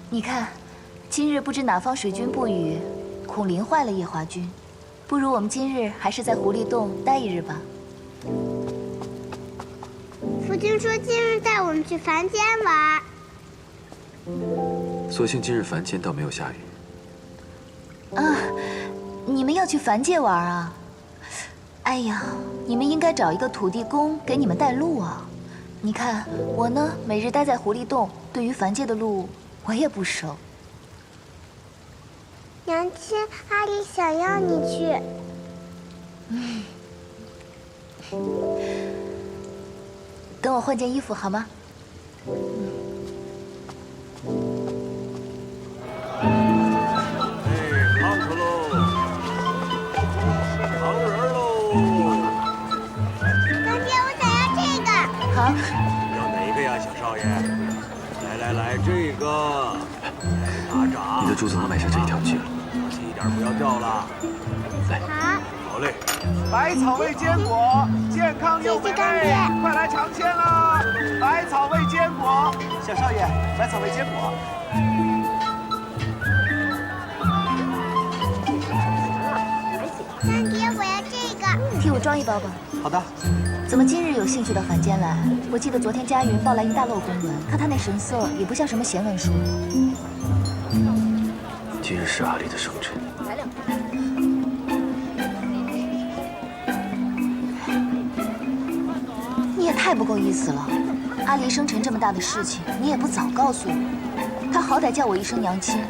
你看，今日不知哪方水军不语，恐淋坏了夜华君。不如我们今日还是在狐狸洞待一日吧。夫君说今日带我们去凡间玩。所幸今日凡间倒没有下雨。啊，你们要去凡界玩啊？哎呀，你们应该找一个土地公给你们带路啊！你看我呢，每日待在狐狸洞，对于凡界的路我也不熟。娘亲，阿离想要你去。等我换件衣服好吗？扛车喽，扛人喽。干爹，我想要这个。好。要哪个呀，小少爷？来，这个。拿着。你的主子能买下这一条街。小心一点，不要掉了。来。好嘞。百草味坚果，健康又美味，快来尝鲜啦！百草味坚果，小少爷，百草味坚果。干爹，我要这个。替我装一包吧。好的。怎么今日有兴趣到凡间来？我记得昨天佳云报来一大摞公文，看他那神色，也不像什么闲文书。今日是阿离的生辰。来两个。你也太不够意思了！阿离生辰这么大的事情，你也不早告诉我。他好歹叫我一声娘亲，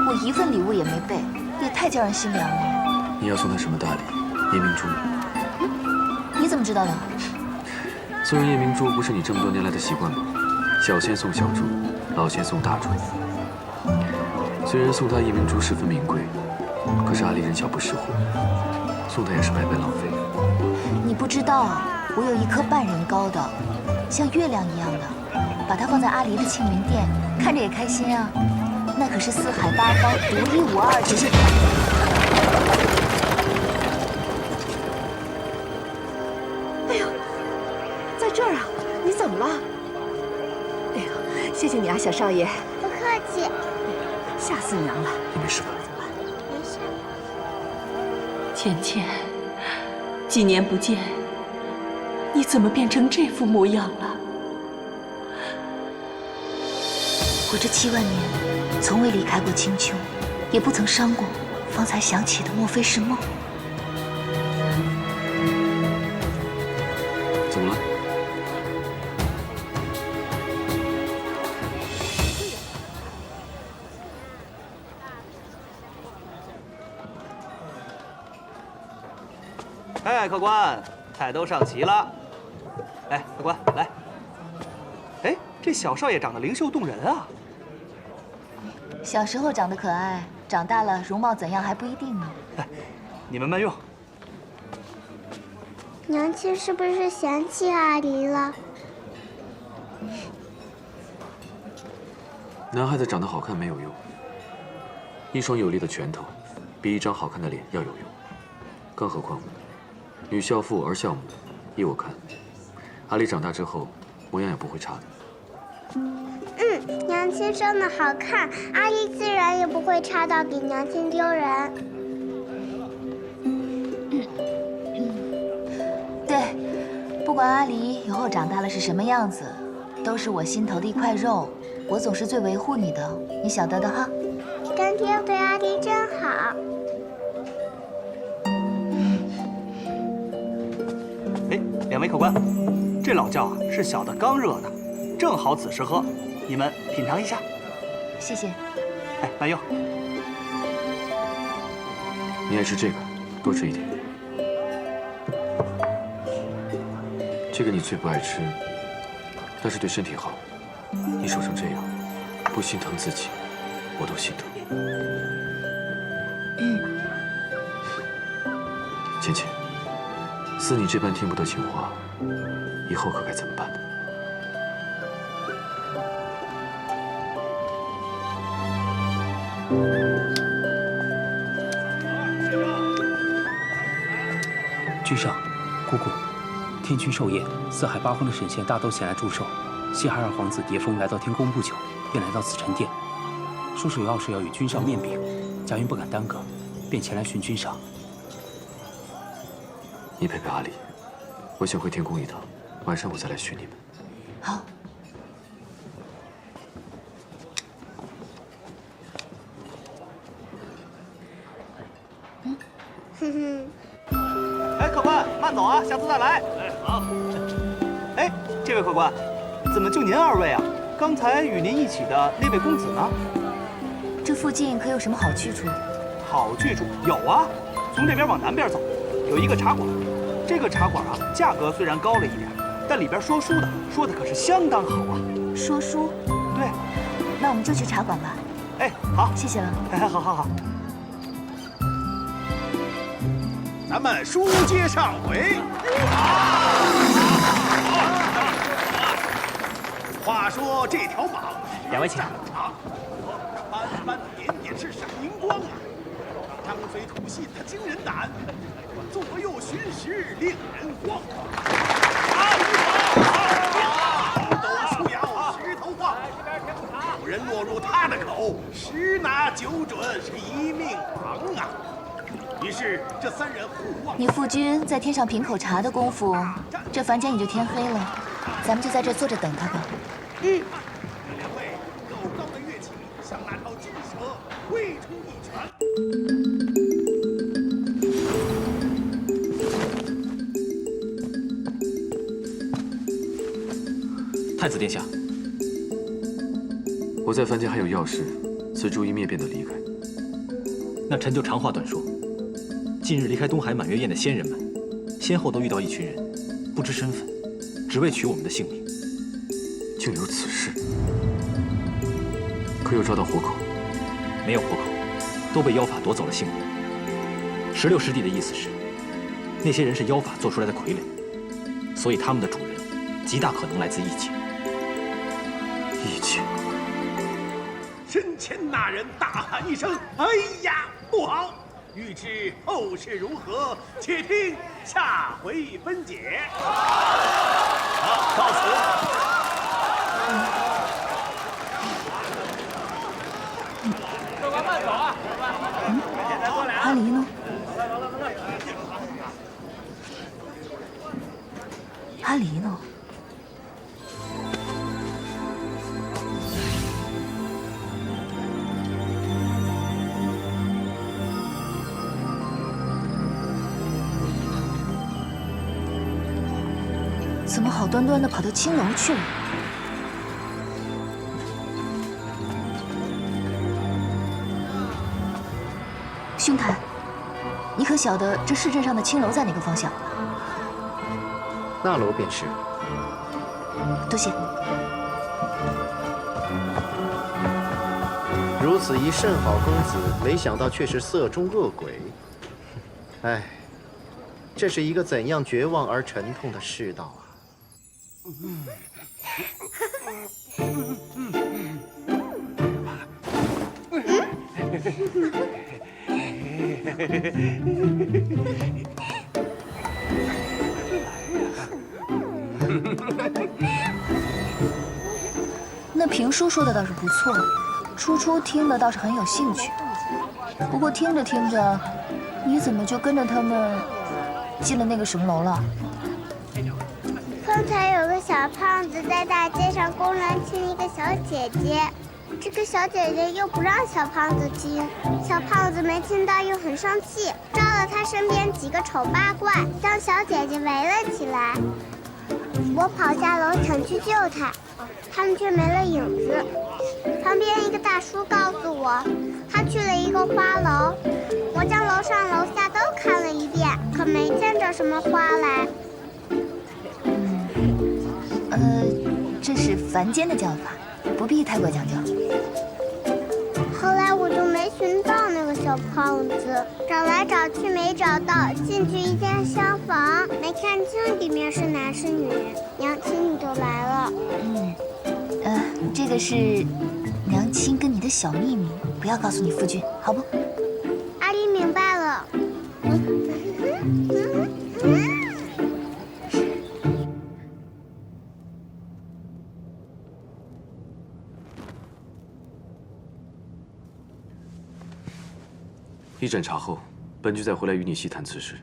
我一份礼物也没备，也太叫人心凉了。你要送他什么大礼？夜明珠。你怎么知道的？送人夜明珠不是你这么多年来的习惯吗？小仙送小珠，老仙送大珠。虽然送他夜明珠十分名贵，可是阿离人小不识货，送他也是白白浪费。你不知道，我有一颗半人高的，像月亮一样的，把它放在阿离的庆云殿，看着也开心啊。那可是四海八方独一无二的。哎呦，在这儿啊！你怎么了？哎呦，谢谢你啊，小少爷。不客气。吓死娘了！你没事吧？没事。芊芊，几年不见，你怎么变成这副模样了？我这7万年，从未离开过青丘，也不曾伤过。方才想起的，莫非是梦？怎么了？哎，客官，菜都上齐了。哎，客官，来。哎，这小少爷长得灵秀动人啊。小时候长得可爱，长大了容貌怎样还不一定呢。哎，你们慢用。娘亲是不是嫌弃阿离了？男孩子长得好看没有用，一双有力的拳头比一张好看的脸要有用。更何况，女孝父儿孝母，依我看，阿离长大之后模样也不会差的。娘亲生得好看，阿离自然也不会差到给娘亲丢人。对，不管阿离以后长大了是什么样子，都是我心头的一块肉。我总是最维护你的，你晓得的哈。干爹对阿离真好。哎，两位客官，这老窖啊是小的刚热的，正好此时喝，你们品尝一下。谢谢。哎，慢用。你爱吃这个，多吃一点。这个你最不爱吃，但是对身体好。你瘦成这样，不心疼自己，我都心疼。芊芊，似你这般听不得情话，以后可该怎么办呢？君上，姑姑，天君寿宴，四海八方的神仙大都前来祝寿。西海二皇子蝶峰来到天宫不久，便来到此陈殿。说是有要事要与君上面禀，贾云不敢耽搁，便前来寻君上。你陪陪阿离，我先回天宫一趟，晚上我再来寻你们。好。哎，客官，慢走啊，下次再来。哎，好。哎，这位客官，怎么就您二位啊？刚才与您一起的那位公子呢？这附近可有什么好去处？好去处有啊，从这边往南边走，有一个茶馆。这个茶馆啊，价格虽然高了一点，但里边说书的说的可是相当好啊。说书？对。那我们就去茶馆吧。哎，好，谢谢了。哎，好。咱们书接上回。话说这条蟒，两位请。斑斑点点是闪银光啊！张嘴吐信它惊人胆，左右寻时令人慌。斗树摇，石头晃，有人落入他的口，十拿九准，是一命亡啊！于是这三人互望。你父君在天上品口茶的功夫，这凡间也就天黑了，咱们就在这坐着等他吧。嗯。这两位高高的跃起，向那条金蛇挥出一拳。太子殿下，我在凡间还有要事，此烛一灭便得离开。那臣就长话短说。近日离开东海满月宴的仙人们，先后都遇到一群人，不知身份，只为取我们的性命。竟有此事？可有抓到活口？没有活口，都被妖法夺走了性命。16师弟的意思是，那些人是妖法做出来的傀儡，所以他们的主人极大可能来自异界。异界？身前那人大喊一声：“哎呀，不好！”欲知后事如何，且听下回分解。好，告辞。客官慢走啊！阿离呢？阿离呢？怎么好端端的跑到青楼去了？兄台，你可晓得这市镇上的青楼在哪个方向？那楼便是。多谢。如此一甚好公子，没想到却是色中恶鬼。唉，这是一个怎样绝望而沉痛的世道啊！那评书说的倒是不错，初初听的倒是很有兴趣。不过听着听着，你怎么就跟着他们进了那个什么楼了？刚才有个小胖子在大街上公然亲一个小姐姐，这个小姐姐又不让小胖子亲，小胖子没亲到又很生气，招了他身边几个丑八怪，将小姐姐围了起来。我跑下楼想去救她，他们却没了影子。旁边一个大叔告诉我，他去了一个花楼。我将楼上楼下都看了一遍，可没见着什么花来。这是凡间的叫法，不必太过讲究。后来我就没寻到那个小胖子，找来找去没找到，进去一间厢房，没看清里面是男是女。娘亲你就来了。这个是娘亲跟你的小秘密，不要告诉你夫君，好不？阿离明白了。一盏茶后，本君再回来与你细谈此事。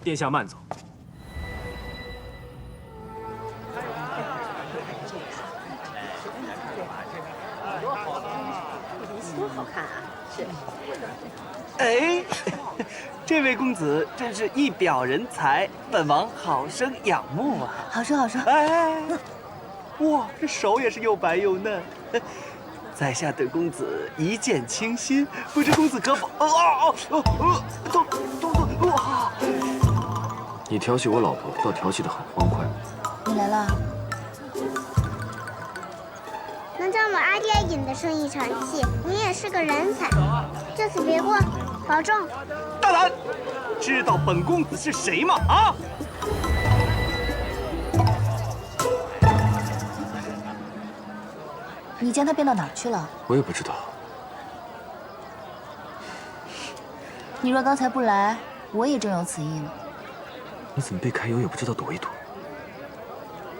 殿下慢走。多好看啊！是。哎，这位公子真是一表人才，本王好生仰慕啊！好说好说。哎，哇，这手也是又白又嫩。在下对公子一见倾心，不知公子可否？哇！你调戏我老婆，倒调戏得很欢快。你来了。能将我阿爹引得生意成器，你也是个人才。这次别过，保重。大胆！知道本公子是谁吗？啊！你将他变到哪儿去了？我也不知道。你若刚才不来，我也正有此意呢。你怎么被揩油也不知道躲一躲？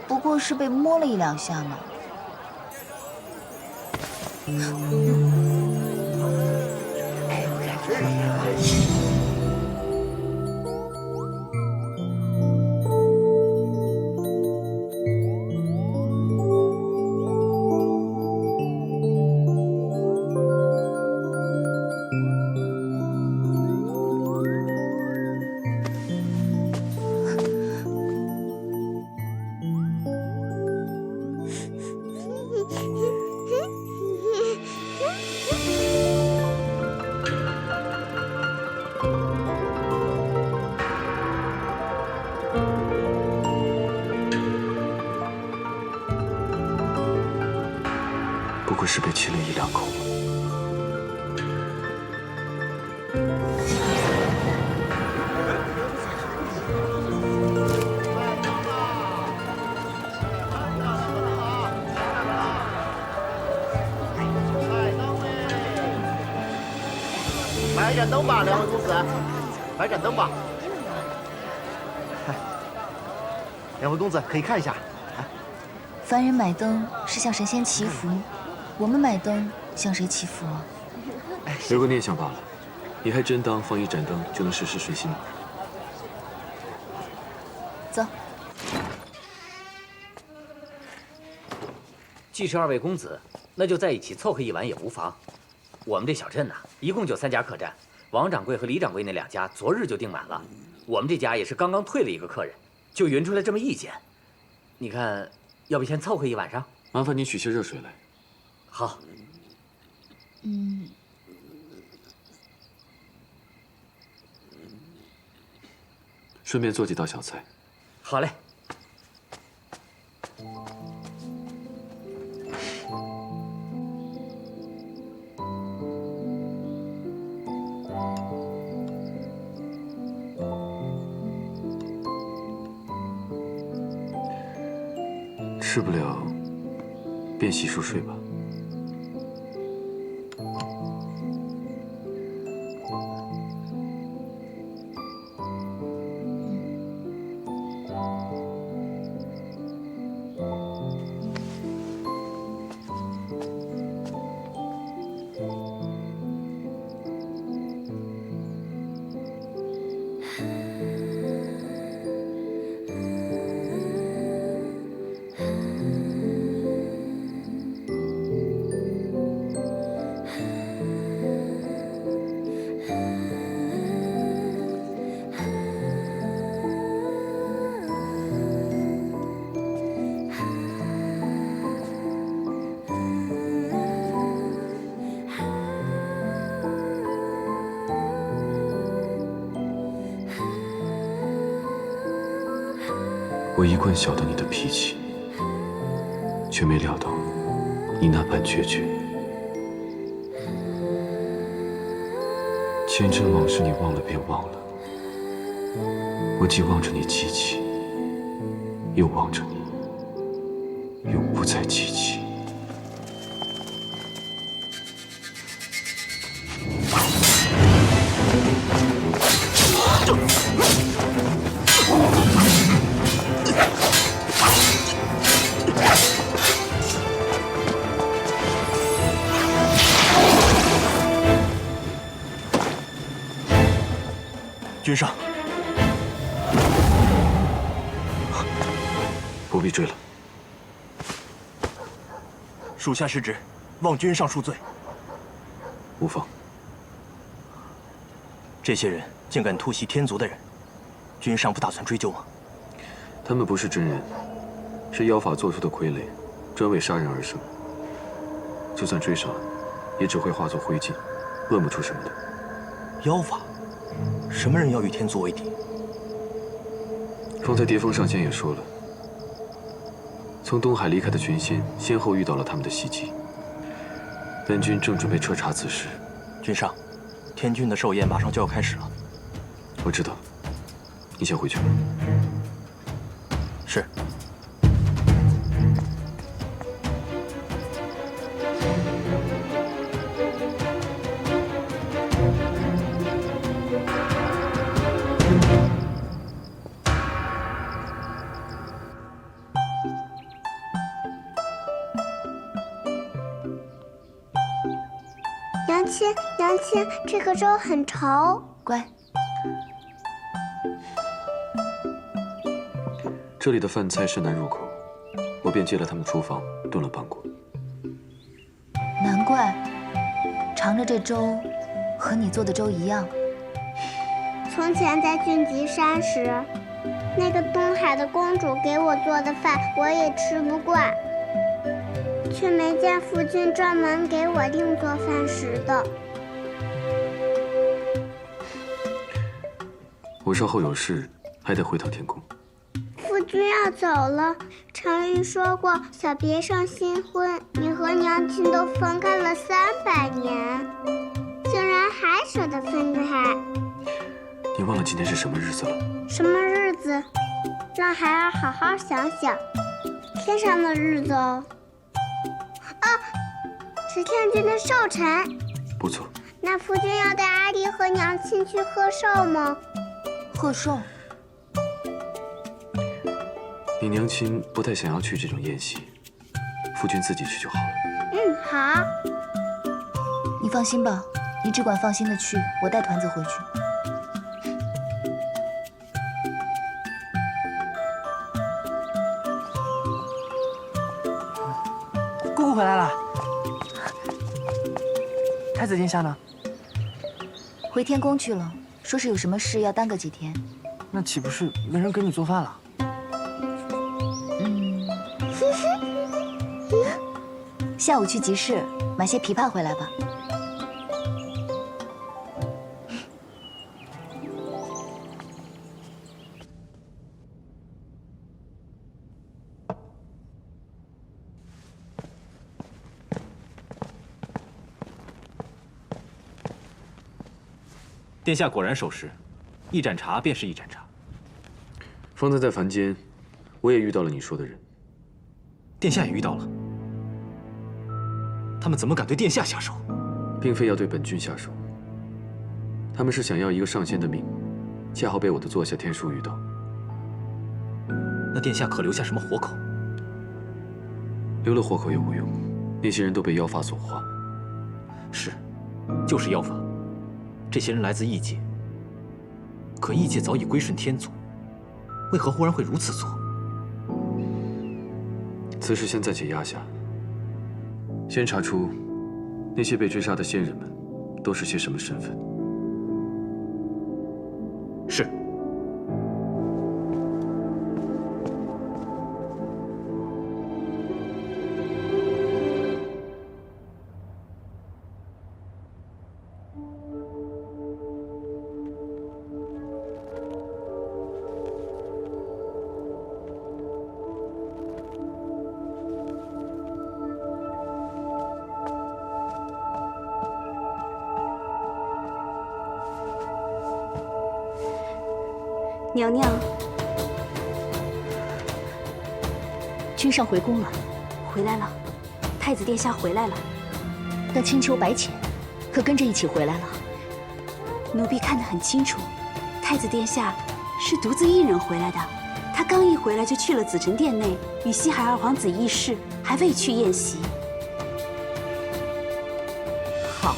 不过是被摸了一两下嘛。不过是被亲了一两口。买盏灯吧，两位公子，买盏灯吧。两位公子可以看一下。凡人买灯是向神仙祈福，我们买灯向谁祈福啊？留个念想罢了。你还真当放一盏灯就能事事顺心吗？走。既是二位公子，那就在一起凑合一晚也无妨。我们这小镇呐，一共就3家客栈，王掌柜和李掌柜那2家昨日就订满了，我们这家也是刚刚退了一个客人，就匀出来这么一间。你看，要不先凑合一晚上？麻烦你取些热水来。好。顺便做几道小菜。好嘞。吃不了，便洗漱睡吧。我一贯晓得你的脾气，却没料到你那般决绝。前尘往事你忘了便忘了，我既望着你记起，又望着你永不再记起。君上，不必追了。属下失职，望君上恕罪。无妨。这些人竟敢突袭天族的人，君上不打算追究吗？他们不是真人，是妖法做出的傀儡，专为杀人而生。就算追上了，也只会化作灰烬，问不出什么的。妖法？什么人要与天族为敌？方才蝶峰上仙也说了，从东海离开的群仙先后遇到了他们的袭击。本君正准备彻查此事。君上，天君的寿宴马上就要开始了。我知道，你先回去吧。是。娘亲，这个粥很稠。乖。这里的饭菜甚难入口，我便借了他们厨房炖了半锅。难怪，尝着这粥，和你做的粥一样。从前在俊极山时，那个东海的公主给我做的饭，我也吃不惯，却没见夫君专门给我另做饭食的。我稍后有事，还得回趟天宫。夫君要走了，常玉说过，小别胜新婚，你和娘亲都分开了300年，竟然还舍得分开。你忘了今天是什么日子了？什么日子？让孩儿好好想想。天上的日子哦。啊，是天君的寿辰。不错。那夫君要带阿离和娘亲去贺寿吗？贺寿？你娘亲不太想要去这种宴席，夫君自己去就好了。嗯，好。你放心吧，你只管放心的去，我带团子回去。姑姑回来了。太子殿下呢？回天宫去了，说是有什么事要耽搁几天。那岂不是没人给你做饭了？下午去集市买些枇杷回来吧。殿下果然守时，一盏茶便是一盏茶。方才在凡间，我也遇到了你说的人。殿下也遇到了。他们怎么敢对殿下下手？并非要对本君下手，他们是想要一个上仙的命，恰好被我的座下天书遇到。那殿下可留下什么活口？留了活口也无用，那些人都被妖法所化。是，就是妖法。这些人来自异界，可异界早已归顺天族，为何忽然会如此做？此事先暂且压下，先查出那些被追杀的仙人们都是些什么身份。是。娘娘，君上回宫了，回来了，太子殿下回来了。那青丘白浅可跟着一起回来了？奴婢看得很清楚，太子殿下是独自一人回来的。他刚一回来就去了紫宸殿内与西海二皇子议事，还未去宴席。好，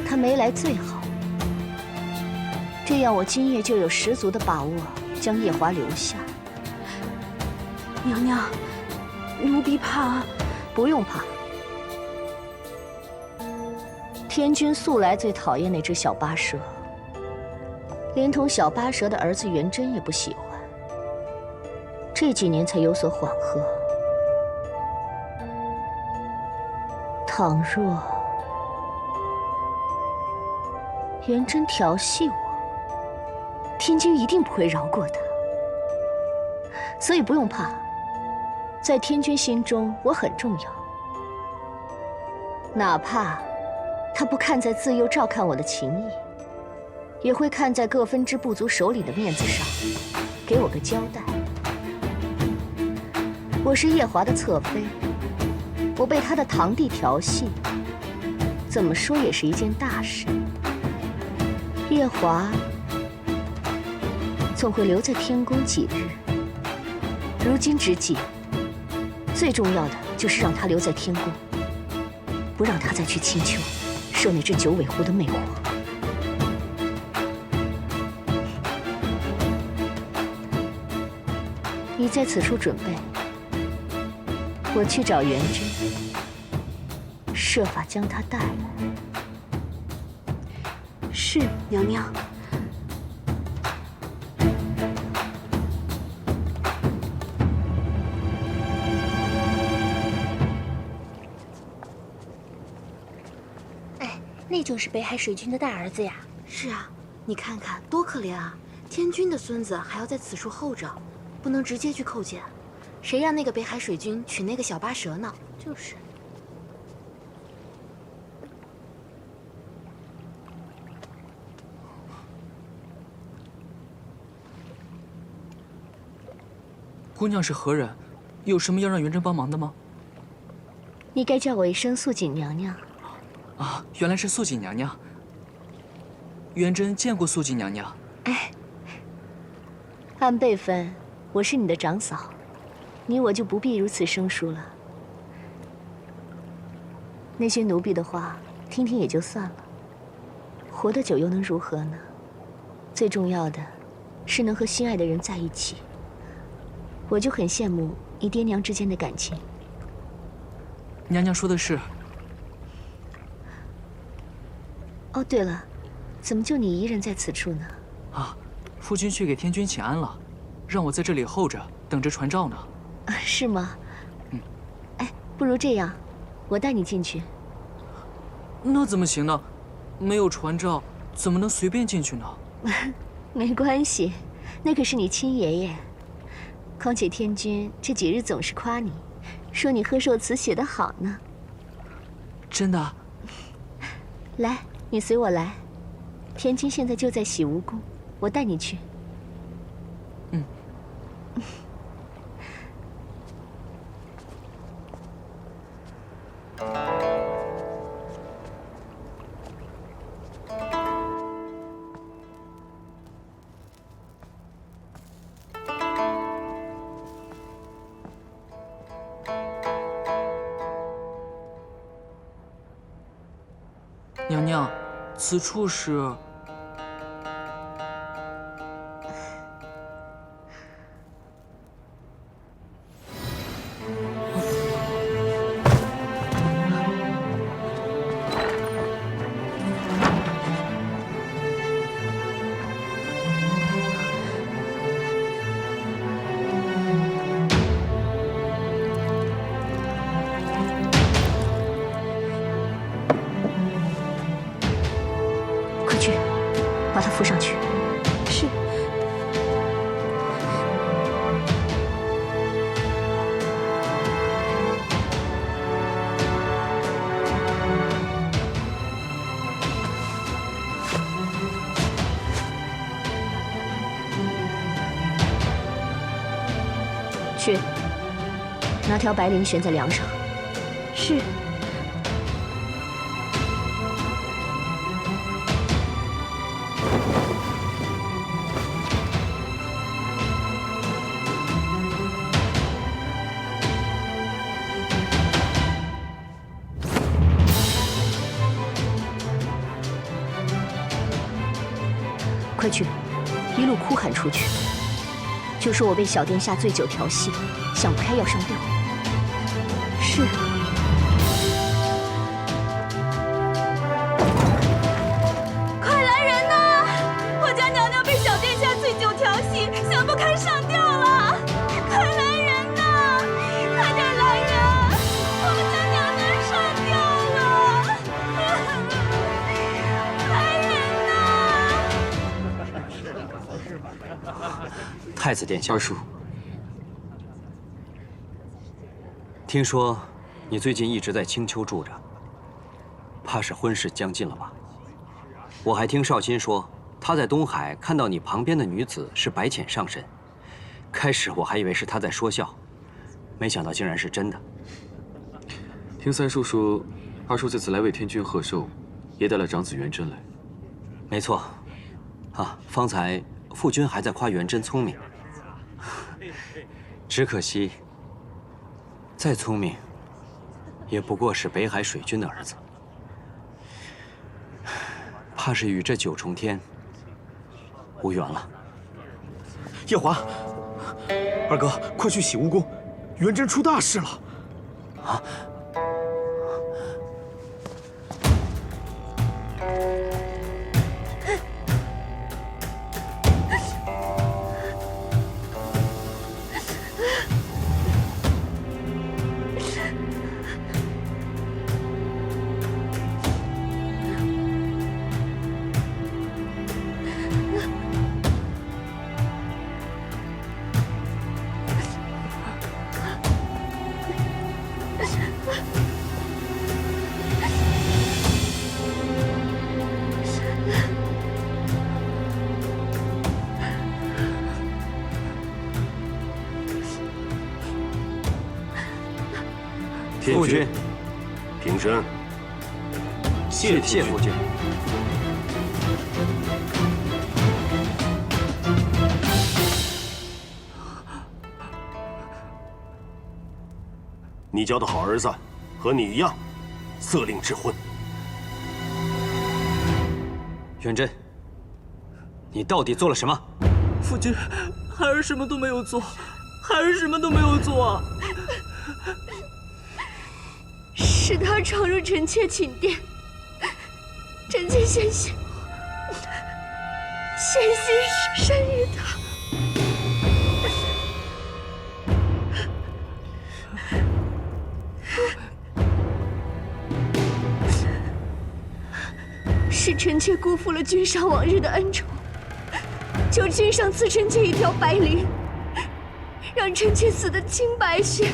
他没来最好。这样我今夜就有十足的把握将夜华留下。娘娘，奴婢怕……不用怕。天君素来最讨厌那只小八蛇，连同小八蛇的儿子元贞也不喜欢。这几年才有所缓和。倘若元贞调戏我，天君一定不会饶过他。所以不用怕，在天君心中我很重要。哪怕他不看在自幼照看我的情谊，也会看在各分支部族首领的面子上，给我个交代。我是夜华的侧妃，我被他的堂弟调戏，怎么说也是一件大事。夜华总会留在天宫几日。如今之计，最重要的就是让他留在天宫，不让他再去青丘受那只九尾狐的魅惑。你在此处准备，我去找元贞，设法将他带来。是，娘娘。那就是北海水君的大儿子呀。是啊，你看看多可怜啊！天君的孙子还要在此处候着，不能直接去叩见。谁让那个北海水君娶那个小八蛇呢？就是。姑娘是何人？有什么要让元贞帮忙的吗？你该叫我一声素锦娘娘。啊，原来是素锦娘娘。元贞见过素锦娘娘。哎，按辈分，我是你的长嫂，你我就不必如此生疏了。那些奴婢的话，听听也就算了。活得久又能如何呢？最重要的，是能和心爱的人在一起。我就很羡慕你爹娘之间的感情。娘娘说的是。哦，对了，怎么就你一人在此处呢？啊，夫君去给天君请安了，让我在这里候着，等着传召呢。啊，是吗？嗯。哎，不如这样，我带你进去。那怎么行呢？没有传召，怎么能随便进去呢？没关系，那可是你亲爷爷。况且天君这几日总是夸你，说你贺寿词写得好呢。真的？来。你随我来，天君现在就在洗梧宫，我带你去。嗯。娘娘，此处是……把他扶上去。是。去，拿条白绫悬在梁上。是。快去，一路哭喊出去，就说我被小殿下醉酒调戏，想不开要上吊。是。快来人呐！我家娘娘被小殿下醉酒调戏，想不开上吊了！快来人呐！快点来人！我们家娘娘上吊了！来人呐！太子殿下，二叔，听说你最近一直在青丘住着，怕是婚事将近了吧？我还听少卿说，他在东海看到你旁边的女子是白浅上身，开始我还以为是他在说笑，没想到竟然是真的。听三叔说，二叔这次来为天君贺寿，也带了长子元贞来。没错，啊，方才父君还在夸元贞聪明，只可惜，再聪明，也不过是北海水君的儿子，怕是与这九重天无缘了。夜华，二哥，快去洗蜈蚣，元贞出大事了！啊！父君，平身。谢父君。你交的好儿子，和你一样，色令智昏。元贞，你到底做了什么？父君，孩儿什么都没有做，孩儿什么都没有做啊！是他闯入臣妾寝殿，臣妾险些生于他。是臣妾辜负了君上往日的恩宠，求君上赐臣妾一条白绫，让臣妾死得清白些。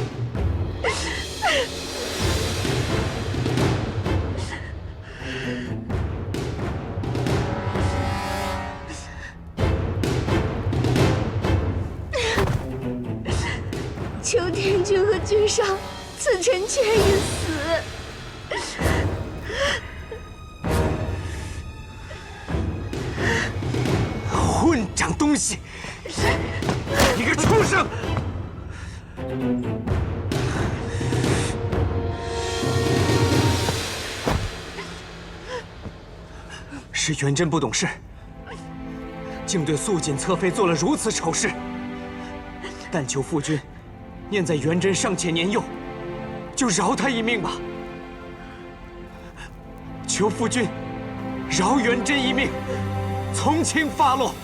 求天君和君上赐臣妾一死。混账东西！你个畜生！是元贞不懂事，竟对素锦侧妃做了如此丑事。但求父君，念在元贞尚且年幼，就饶他一命吧。求父君，饶元贞一命，从轻发落。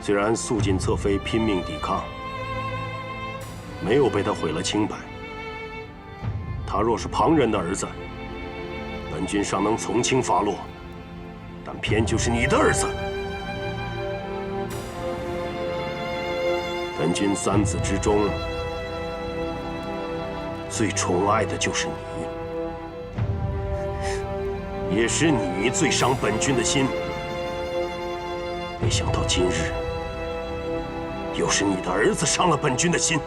虽然素锦侧妃拼命抵抗，没有被他毁了清白，他若是旁人的儿子，本君尚能从轻发落，但偏就是你的儿子。本君三子之中，最宠爱的就是你，也是你最伤本君的心。没想到今日，又是你的儿子伤了本君的心。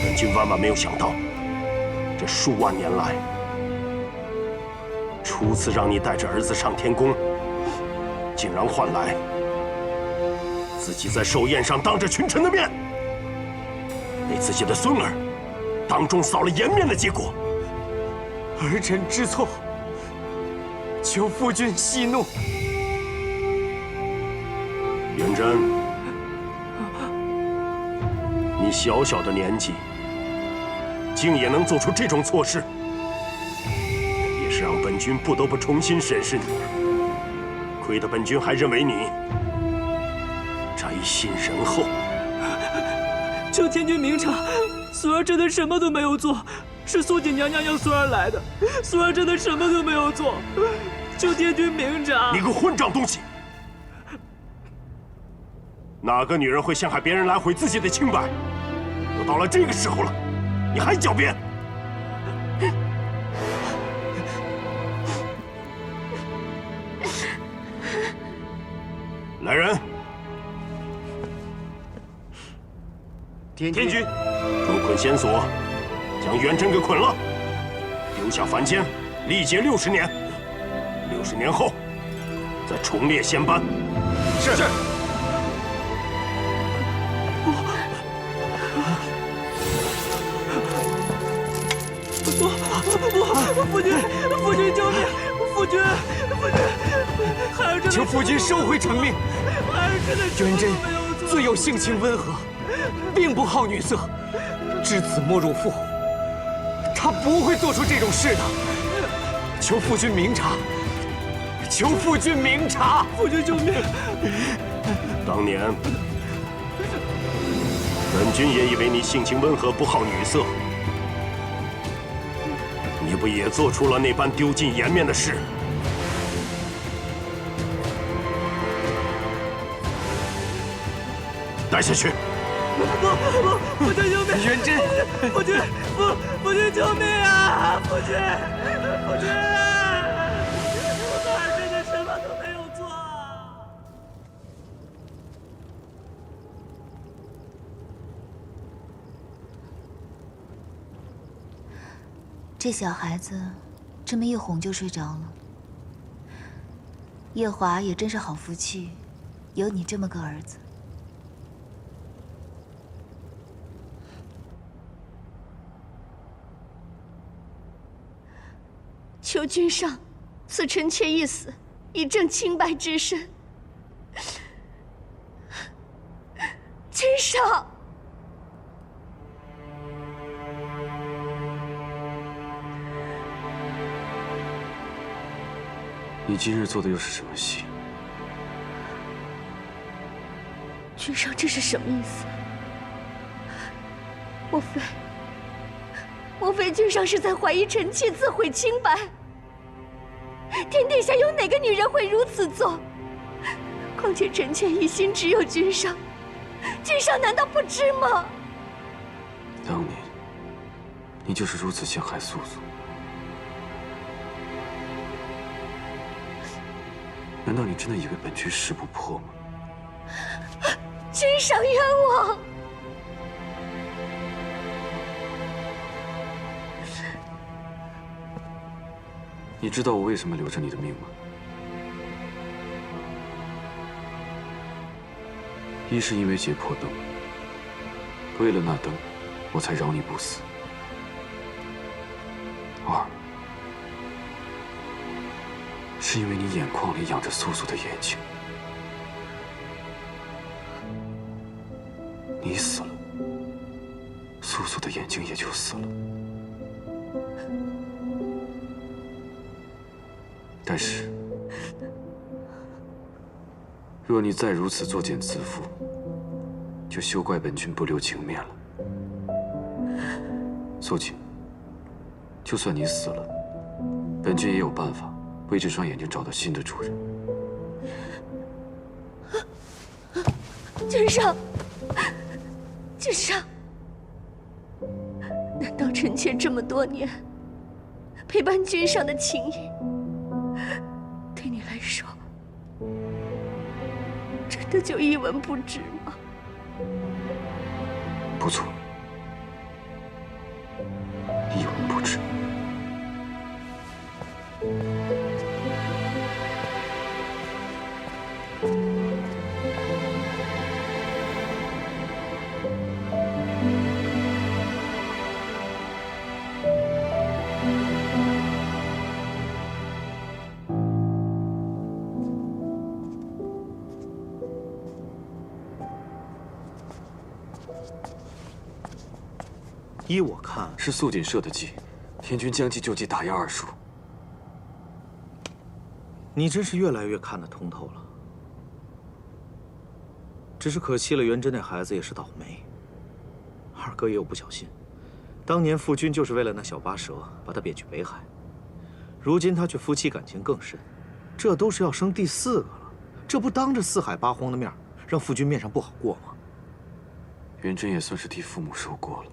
本君万万没有想到，这数万年来，初次让你带着儿子上天宫，竟然换来自己在寿宴上当着群臣的面为自己的孙儿当众扫了颜面的结果。儿臣知错，求夫君息怒。元贞，你小小的年纪，竟也能做出这种错事，也是让本君不得不重新审视你。亏得本君还认为你宅心仁厚。求天君明察，孙儿真的什么都没有做，是素锦娘娘要孙儿来的，孙儿真的什么都没有做，求天君明察。你个混账东西！哪个女人会陷害别人来毁自己的清白？都到了这个时候了，你还狡辩！来人！天君，捉捆仙索，将元贞给捆了，丢下凡间，历劫60年。60年后，再重列仙班。是。夫君，夫君救命！夫君，孩儿真的，请夫君收回成命。孩儿真的元贞自幼性情温和，并不好女色，知子莫辱父，他不会做出这种事的。求夫君明察，求夫君明察！夫君救命！当年，本君也以为你性情温和，不好女色。你不也做出了那般丢尽颜面的事？带下去！夫君救命！元贞，夫君救命啊！夫君，孩儿真的什么都没有做。这小孩子这么一哄就睡着了。夜华也真是好福气，有你这么个儿子。求君上赐臣妾一死，以正清白之身。君上。你今日做的又是什么戏？君上，这是什么意思？莫非君上是在怀疑臣妾自毁清白？天底下有哪个女人会如此做？况且臣妾一心只有君上，君上难道不知吗？当年，你就是如此陷害素素。难道你真的以为本君识不破吗？君上冤枉！你知道我为什么留着你的命吗？一是因为解破灯，为了那灯，我才饶你不死；二是因为你眼眶里养着素素的眼睛，你死了，素素的眼睛也就死了。但是，若你再如此作茧自缚，就休怪本君不留情面了。素锦，就算你死了，本君也有办法为这双眼睛找到新的主人。君上，君上，难道臣妾这么多年陪伴君上的情谊，对你来说，真的就一文不值吗？不错，一文不值。依我看，是素锦设的计，天君将计就计，打压二叔。你真是越来越看得通透了。只是可惜了，元贞那孩子也是倒霉。二哥也有不小心，当年父君就是为了那小八蛇，把他贬去北海。如今他却夫妻感情更深，这都是要生第4个了，这不当着四海八荒的面，让父君面上不好过吗？元贞也算是替父母受过了。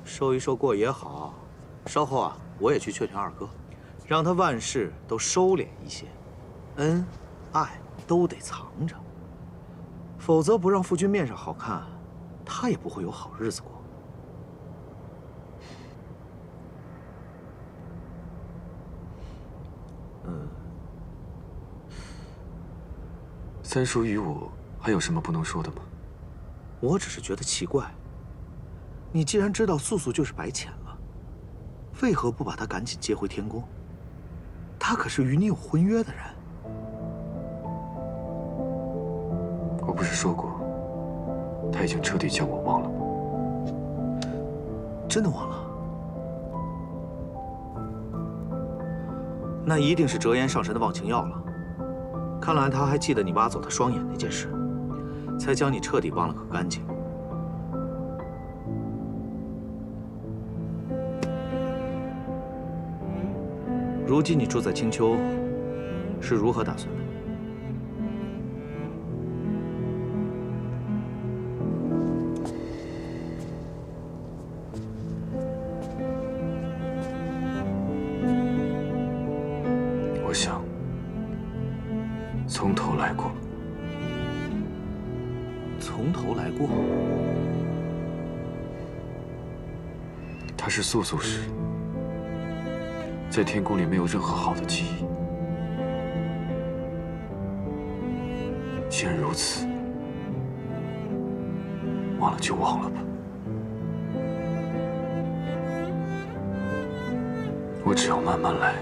受一受过也好，稍后啊，我也去劝劝二哥，让他万事都收敛一些，恩爱都得藏着，否则不让父君面上好看，他也不会有好日子过。三叔与我还有什么不能说的吗？我只是觉得奇怪，你既然知道素素就是白浅了，为何不把她赶紧接回天宫？她可是与你有婚约的人。我不是说过，他已经彻底将我忘了吗？真的忘了？那一定是折颜上神的忘情药了。看来他还记得你挖走他双眼那件事，才将你彻底忘了个干净。如今你住在青丘，是如何打算的？我想从头来过。从头来过？他是素素时，在天宫里没有任何好的记忆。既然如此，忘了就忘了吧。我只要慢慢来，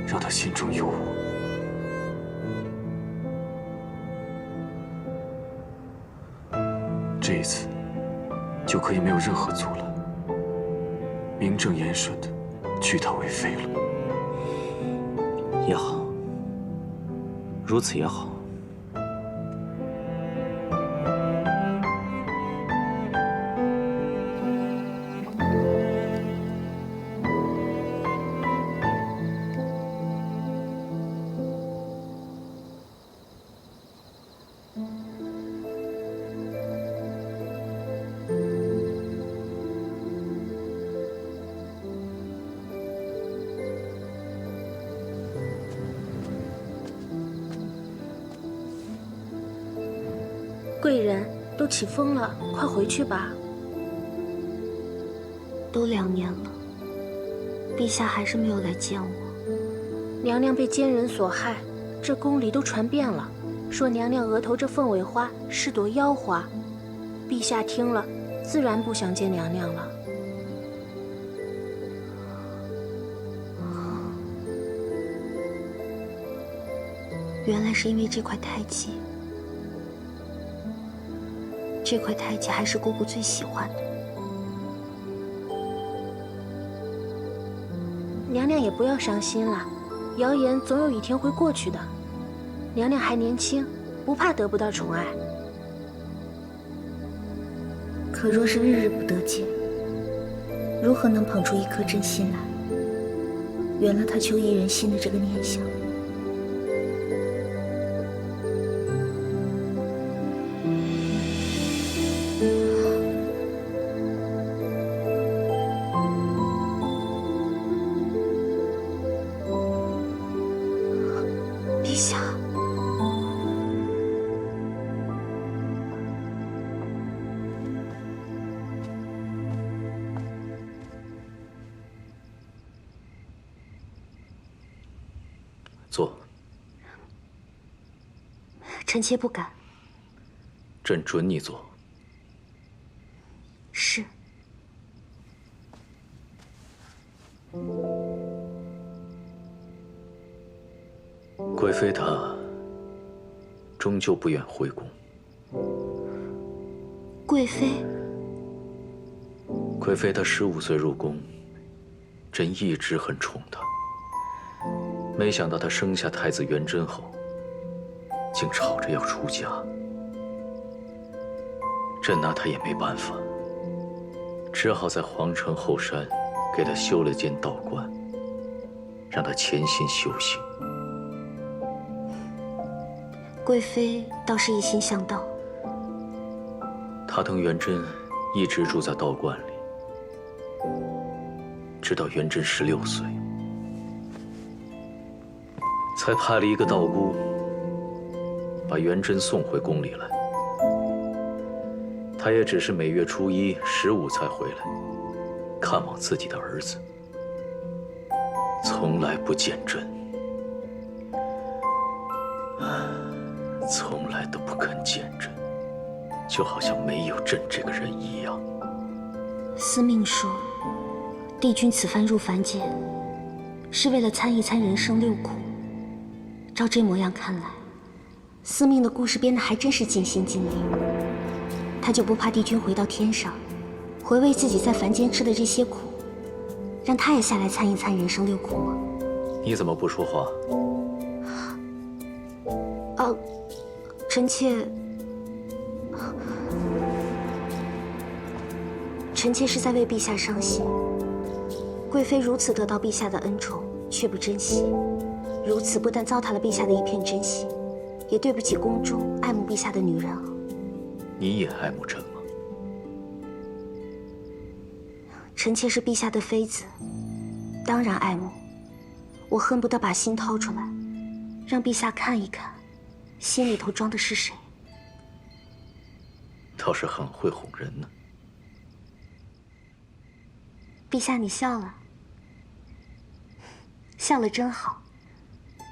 让他心中有我。这一次，就可以没有任何阻拦，名正言顺的娶她为妃了。也好，如此也好。贵人都起风了，快回去吧。都2年了，陛下还是没有来见我。娘娘被奸人所害，这宫里都传遍了，说娘娘额头这凤尾花是朵妖花。陛下听了，自然不想见娘娘了。原来是因为这块胎记。这块胎记还是姑姑最喜欢的。娘娘也不要伤心了，谣言总有一天会过去的。娘娘还年轻，不怕得不到宠爱。可若是日日不得见，如何能捧出一颗真心来，圆了他求一人心的这个念想？坐。臣妾不敢。朕准你坐。是。贵妃她终究不愿回宫。贵妃。贵妃她15岁入宫，朕一直很宠她。没想到她生下太子元贞后，竟吵着要出家。朕拿她也没办法，只好在皇城后山给她修了间道观，让她潜心修行。贵妃倒是一心向道。她等元贞一直住在道观里，直到元贞16岁，才派了一个道姑把元贞送回宫里来。她也只是每月初1、15才回来看望自己的儿子，从来不见朕，从来都不肯见朕，就好像没有朕这个人一样。司命说，帝君此番入凡间，是为了参一参人生六苦。照这模样看来，司命的故事编得还真是尽心尽力。他就不怕帝君回到天上，回味自己在凡间吃的这些苦，让他也下来参一参人生六苦吗？你怎么不说话？臣妾是在为陛下伤心。贵妃如此得到陛下的恩宠，却不珍惜，如此不但糟蹋了陛下的一片真心，也对不起宫中爱慕陛下的女人啊。你也爱慕朕吗？臣妾是陛下的妃子，当然爱慕。我恨不得把心掏出来，让陛下看一看，心里头装的是谁。倒是很会哄人呢。陛下，你笑了，笑了真好。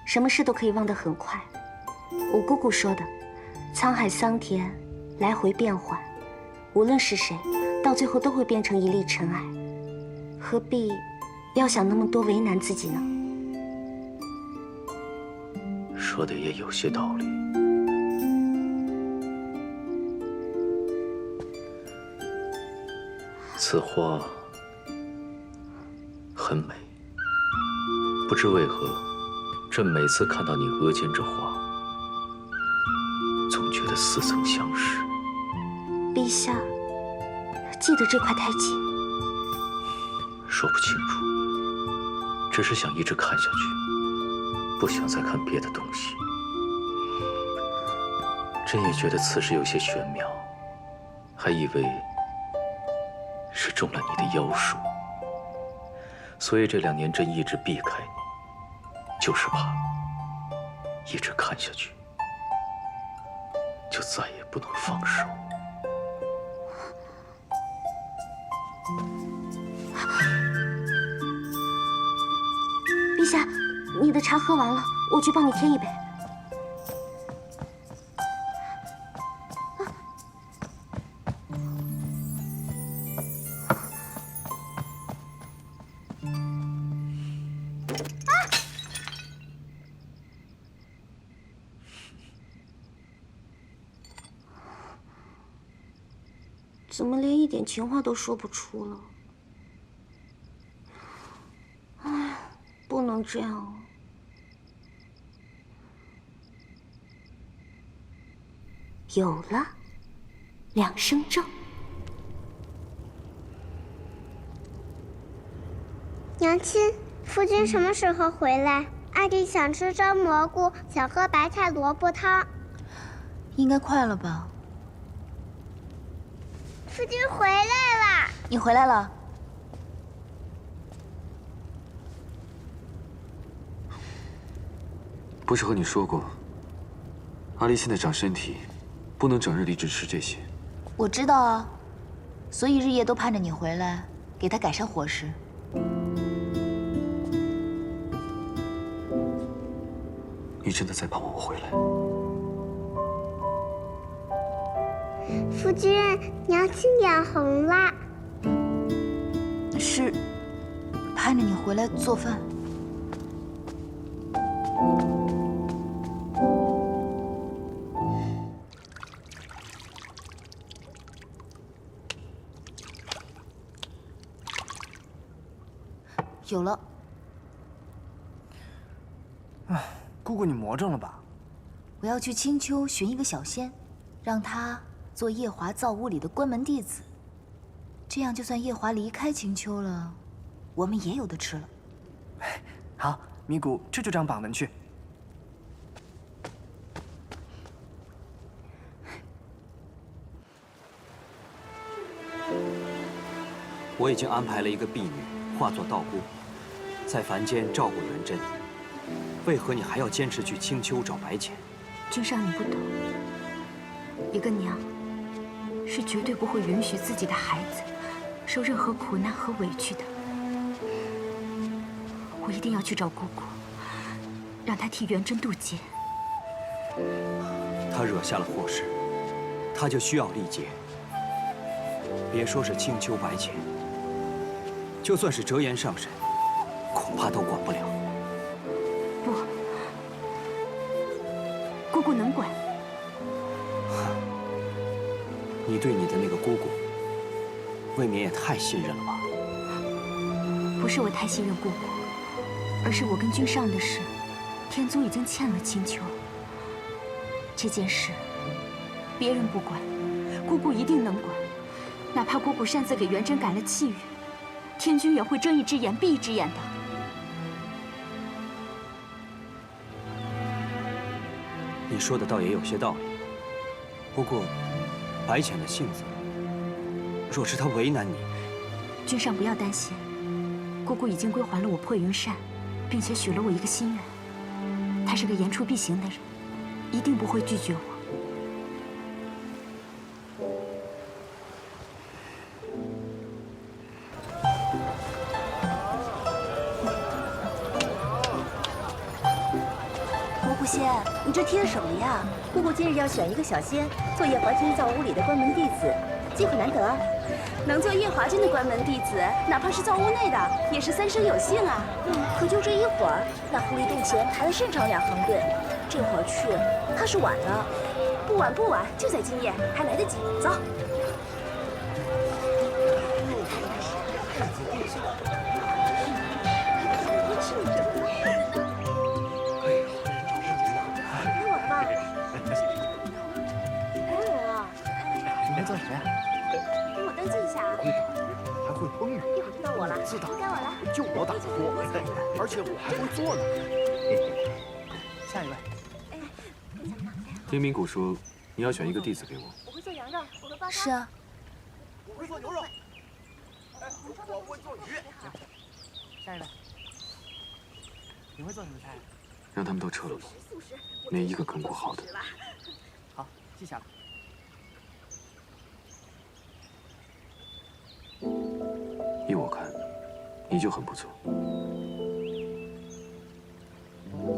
什么事都可以忘得很快。我姑姑说的，沧海桑田，来回变幻，无论是谁，到最后都会变成一粒尘埃，何必要想那么多，为难自己呢？说的也有些道理。此花很美，不知为何，朕每次看到你额间这花，总觉得似曾相识。陛下，记得这块太紧。说不清楚，只是想一直看下去，不想再看别的东西。朕也觉得此事有些玄妙，还以为是中了你的妖术，所以这2年朕一直避开你，就是怕一直看下去，就再也不能放手。陛下，你的茶喝完了，我去帮你添一杯。怎么连一点情话都说不出了？哎，不能这样啊！有了，两声咒。娘亲，夫君什么时候回来？阿弟想吃蒸蘑菇，想喝白菜萝卜汤。应该快了吧？夫君回来了。你回来了。不是和你说过，阿丽现在长身体，不能整日里只吃这些。我知道啊，所以日夜都盼着你回来，给她改善伙食。你真的在盼望我回来？夫君，娘亲脸红了。是盼着你回来做饭。有了。姑姑，你魔怔了吧？我要去青丘寻一个小仙，让他做夜华造屋里的关门弟子。这样，就算夜华离开青丘了，我们也有的吃了。好，咪咕，这就这样绑门去。我已经安排了一个婢女化作道姑，在凡间照顾元贞。为何你还要坚持去青丘找白浅？君上，你不懂，一个娘是绝对不会允许自己的孩子受任何苦难和委屈的。我一定要去找姑姑，让她替元贞渡劫。他惹下了祸事，他就需要历劫。别说是青丘白浅，就算是折颜上神，恐怕都管不了。不，姑姑能管。你对你的那个姑姑，未免也太信任了吧？不是我太信任姑姑，而是我跟君上的事，天宗已经欠了青丘。这件事，别人不管，姑姑一定能管。哪怕姑姑擅自给元贞改了契约，天君也会睁一只眼闭一只眼的。你说的倒也有些道理。不过，白浅的性子，若是他为难你，君上不要担心，姑姑已经归还了我破云扇，并且许了我一个心愿。她是个言出必行的人，一定不会拒绝我。仙，你这贴什么呀？姑姑今日要选一个小仙做夜华君造屋里的关门弟子，机会难得，能做夜华君的关门弟子，哪怕是造屋内的，也是三生有幸啊。可就这一会儿，那狐狸洞前排了甚长2行队，这会儿去怕是晚了。不晚不晚，就在今夜，还来得及。走。做什么呀？给我登记一下啊！会打鱼，还会烹鱼。一会儿就到我了，自打该我了。就我打的多，而且我还会做呢。下一位。听明谷说，你要选一个弟子给我。我会做羊肉，我会煲汤。是啊。我会做牛肉。我会做鱼。下一位。你会做什么菜？让他们都撤了吧，没一个跟过好的。好，记下了。依我看，你就很不错。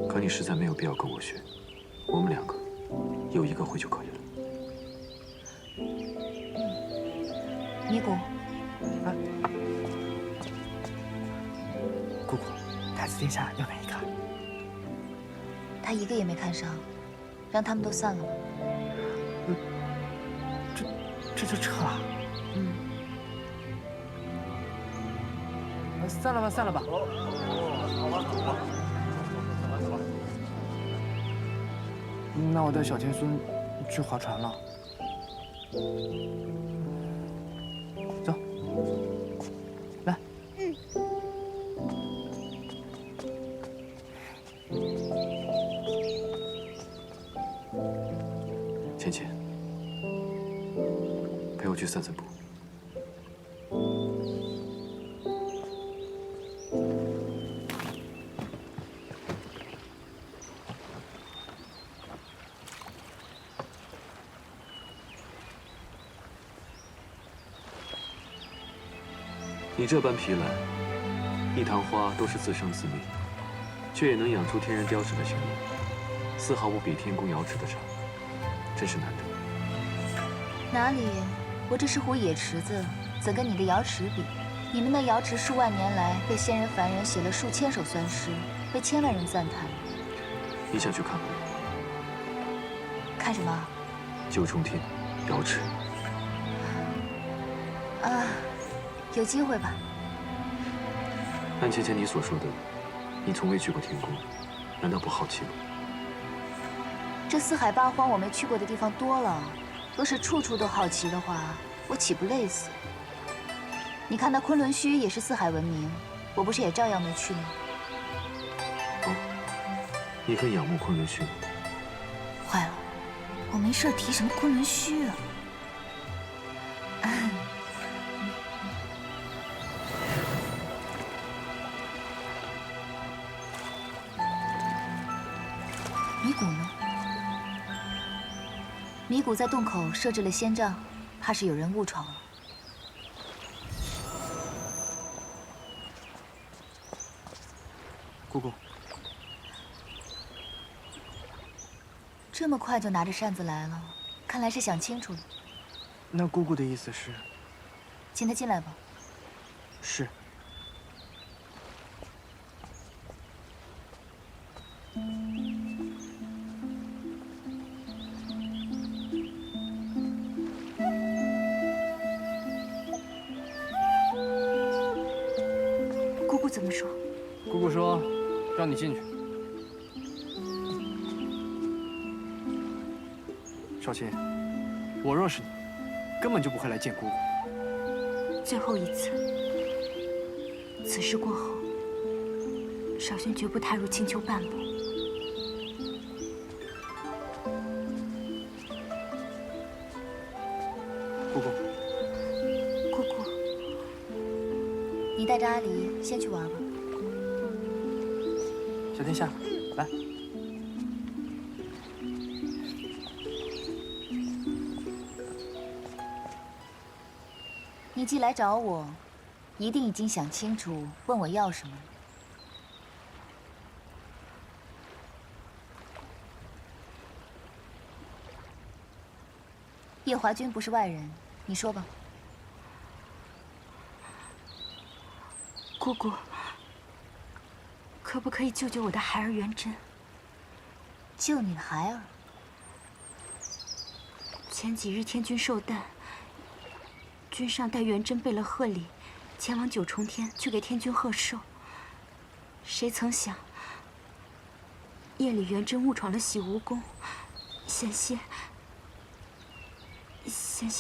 可你实在没有必要跟我学，我们2个有一个会就可以了。尼姑，姑姑，太子殿下要哪一个？他一个也没看上，让他们都散了吧。这就撤了？散了吧，散了吧。好了，走吧。那我带小天孙去划船了。走，来。浅浅，陪我去散散步。你这般皮兰，一堂花都是自生自灭，却也能养出天然雕饰的形貌，丝毫不比天宫瑶池的差，真是难得。哪里？我这是壶野池子，怎跟你的瑶池比？你们的瑶池数万年来被仙人凡人写了数千首酸诗，被千万人赞叹。你想去看吗？看什么？九重天，瑶池。啊，有机会吧。按芊芊你所说的，你从未去过天宫，难道不好奇吗？这四海八荒我没去过的地方多了，若是处处都好奇的话，我岂不累死？你看那昆仑虚也是四海闻名，我不是也照样没去吗？你很仰慕昆仑虚吗？坏了，我没事提什么昆仑虚啊？米谷呢？米谷在洞口设置了仙障，怕是有人误闯了。姑姑，这么快就拿着扇子来了，看来是想清楚了。那姑姑的意思是？请他进来吧。是。姑姑怎么说？姑姑说，让你进去。少卿，我若是你，根本就不会来见姑姑。最后一次，此事过后，少轩绝不踏入青丘半步。姑姑，姑姑，你带着阿离先去玩吧。小天下，来。你既来找我，一定已经想清楚，问我要什么。叶华君不是外人，你说吧。姑姑，可不可以救救我的孩儿元贞？救你的孩儿？前几日天君寿诞，君上带元贞备了贺礼，前往九重天去给天君贺寿。谁曾想，夜里元贞误闯了洗梧宫，险些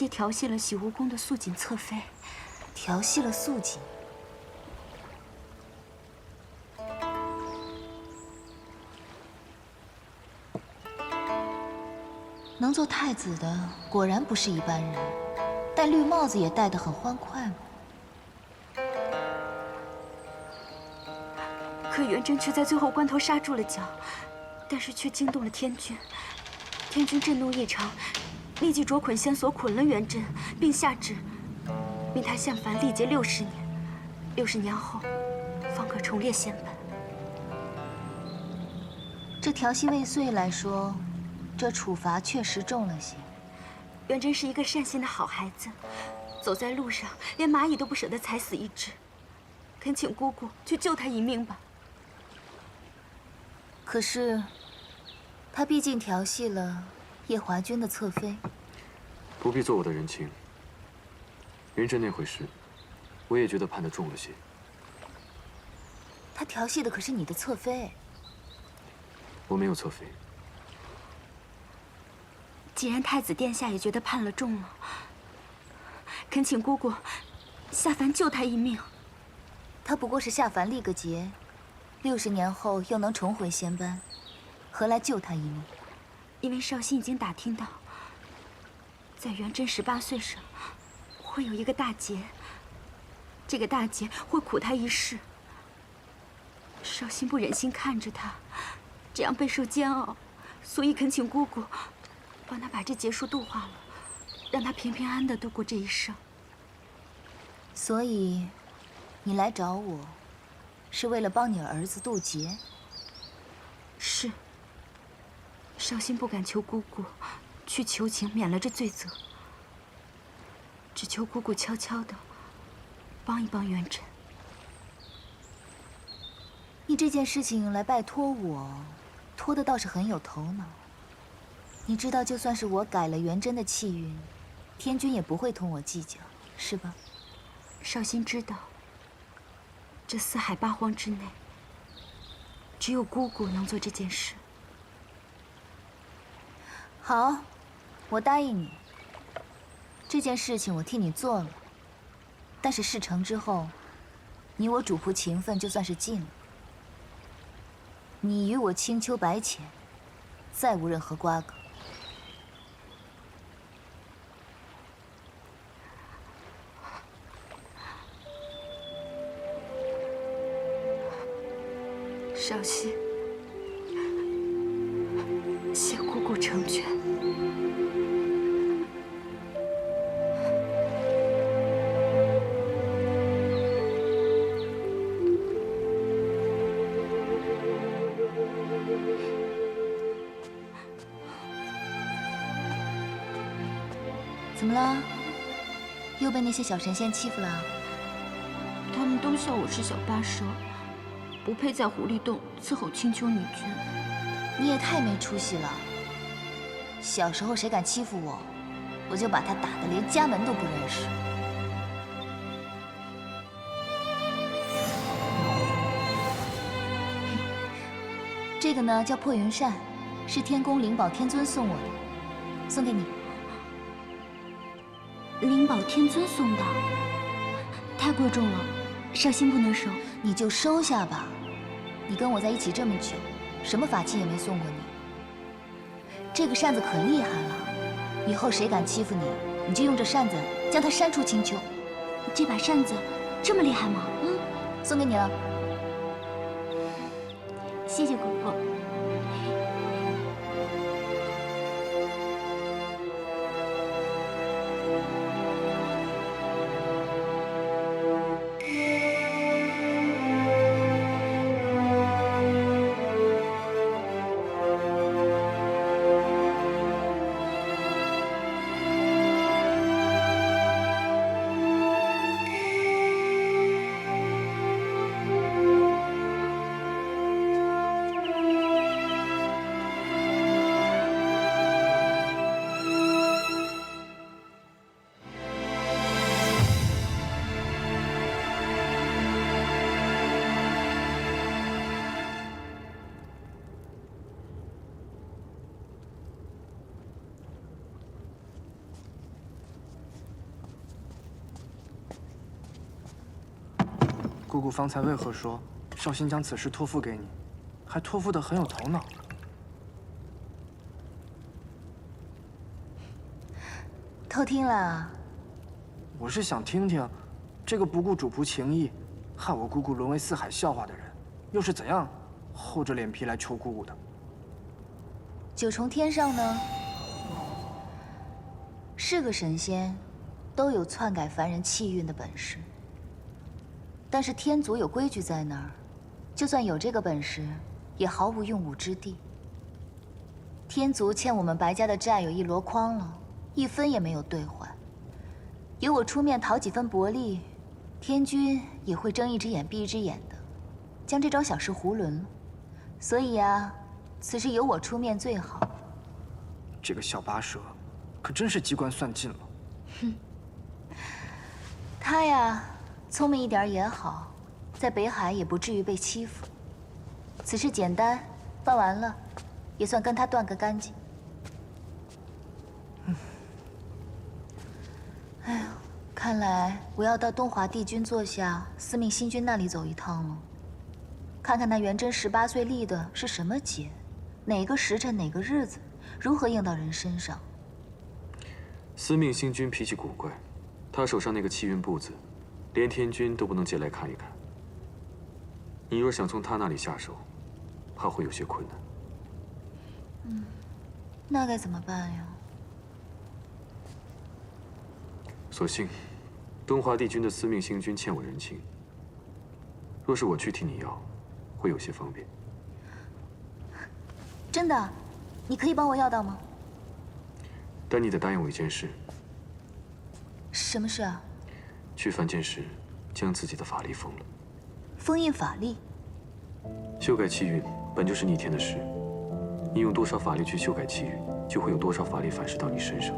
调戏了洗梧宫的素锦侧妃。调戏了素锦？能做太子的果然不是一般人，戴绿帽子也戴得很欢快嘛。可元贞却在最后关头刹住了脚，但是却惊动了天君。天君震怒异常，立即着捆仙索捆了元贞，并下旨命他下凡历劫60年，60年后方可重列仙本。这调戏未遂来说，这处罚确实重了些。元贞是一个善心的好孩子，走在路上连蚂蚁都不舍得踩死一只，恳请姑姑去救他一命吧。可是，他毕竟调戏了叶华君的侧妃。不必做我的人情。元贞那回事，我也觉得判得重了些。他调戏的可是你的侧妃。我没有侧妃。既然太子殿下也觉得判了重了，恳请姑姑下凡救他一命。他不过是下凡历个劫，60年后又能重回仙班，何来救他一命？因为少卿已经打听到，在元贞18岁时，会有一个大劫，这个大劫会苦他一世。少卿不忍心看着他这样备受煎熬，所以恳请姑姑帮他把这劫数度化了，让他平平安安的度过这一生。所以，你来找我，是为了帮你儿子渡劫？是。少卿不敢求姑姑去求情免了这罪责，只求姑姑悄悄的帮一帮元贞。你这件事情来拜托我，托的倒是很有头脑。你知道，就算是我改了元贞的气运，天君也不会同我计较，是吧？少卿知道，这四海八荒之内，只有姑姑能做这件事。好，我答应你。这件事情我替你做了，但是事成之后，你我主仆情分就算是尽了。你与我青丘白浅，再无任何瓜葛。少熙，谢姑姑成全。怎么了？又被那些小神仙欺负了？他们都笑我是小八蛇，不配在狐狸洞伺候青丘女君。你也太没出息了！小时候谁敢欺负我，我就把他打得连家门都不认识。这个呢叫破云扇，是天宫灵宝天尊送我的，送给你。灵宝天尊送的，太贵重了，少卿不能收。你就收下吧。你跟我在一起这么久，什么法器也没送过你。这个扇子可厉害了，以后谁敢欺负你，你就用这扇子将他扇出青丘。这把扇子这么厉害吗？嗯，送给你了。谢谢姑姑。姑姑方才为何说少卿将此事托付给你，还托付得很有头脑？偷听了？我是想听听，这个不顾主仆情谊，害我姑姑沦为四海笑话的人，又是怎样厚着脸皮来求姑姑的？九重天上呢，是个神仙，都有篡改凡人气运的本事。但是天族有规矩在那儿，就算有这个本事，也毫无用武之地。天族欠我们白家的债有1箩筐了，1分也没有兑还。有我出面讨几分薄利，天君也会睁一只眼闭一只眼的，将这桩小事囫囵了。所以啊，此事由我出面最好。这个小八蛇，可真是机关算尽了。哼，他呀。聪明一点也好，在北海也不至于被欺负。此事简单，办完了，也算跟他断个干净。哎呀，看来我要到东华帝君座下司命星君那里走一趟了，看看那元贞18岁立的是什么节，哪个时辰哪个日子，如何应到人身上。司命星君脾气古怪，他手上那个气运簿子。连天君都不能借来看一看。你若想从他那里下手，怕会有些困难。嗯，那该怎么办呀？所幸，东华帝君的司命星君欠我人情。若是我去替你要，会有些方便。真的？你可以帮我要到吗？但你得答应我一件事。什么事啊？去凡间时，将自己的法力封了。封印法力？修改气运本就是逆天的事，你用多少法力去修改气运，就会有多少法力反噬到你身上。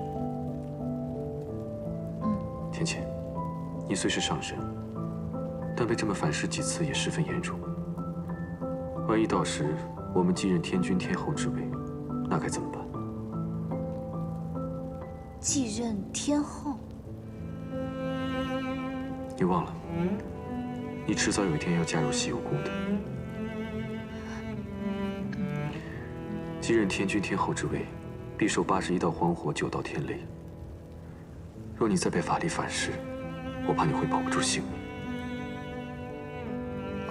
天谴，你虽是上神，但被这么反噬几次也十分严重。万一到时我们继任天君天后之位，那该怎么办？继任天后？你忘了，你迟早有一天要加入西游宫的。继任天君天后之位，必受81道荒火，9道天雷。若你再被法力反噬，我怕你会保不住性命。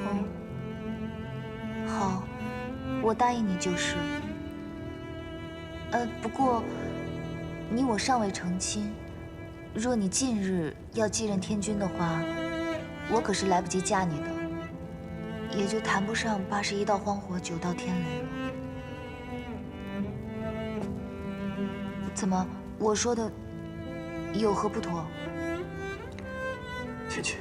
哦，好，我答应你就是。不过，你我尚未成亲，若你近日要继任天君的话，我可是来不及嫁你的，也就谈不上81道荒火，9道天雷了。怎么，我说的有何不妥？芊芊，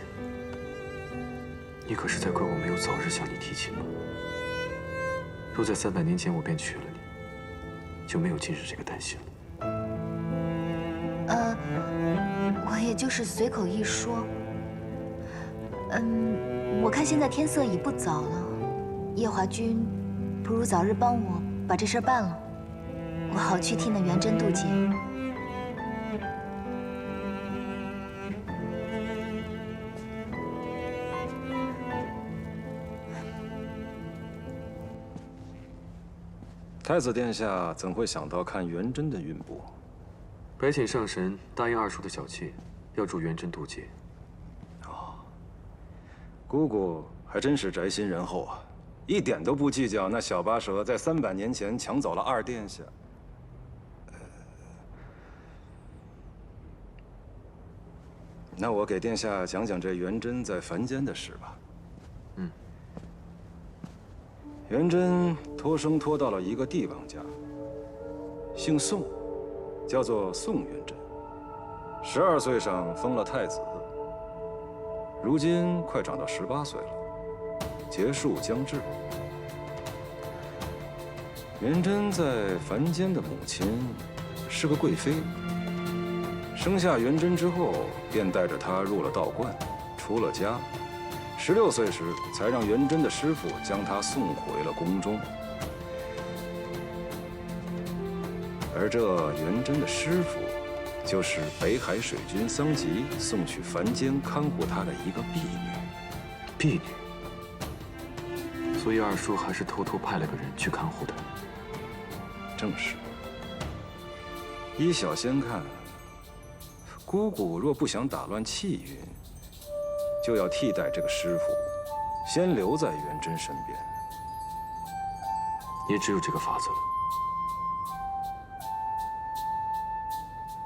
你可是在怪我没有早日向你提亲吗？若在300年前我便娶了你，就没有今日这个担心了。我也就是随口一说。我看现在天色已不早了，夜华君，不如早日帮我把这事儿办了，我好去替那元贞渡劫。太子殿下怎会想到看元贞的运步？白浅上神答应二叔的小妾，要助元贞渡劫。姑姑还真是宅心仁厚啊，一点都不计较那小八蛇在300年前抢走了二殿下。那我给殿下讲讲这元贞在凡间的事吧。元贞托生托到了一个帝王家，姓宋，叫做宋元贞。12岁上封了太子，如今快长到18岁了，结束将至。元贞在凡间的母亲是个贵妃，生下元贞之后，便带着她入了道观，出了家。16岁时，才让元贞的师傅将他送回了宫中。而这元贞的师傅，就是北海水君桑吉送去凡间看护他的一个婢女。婢女？所以二叔还是偷偷派了个人去看护他。正是。依小仙看，姑姑若不想打乱气运，就要替代这个师傅，先留在元贞身边。也只有这个法子了。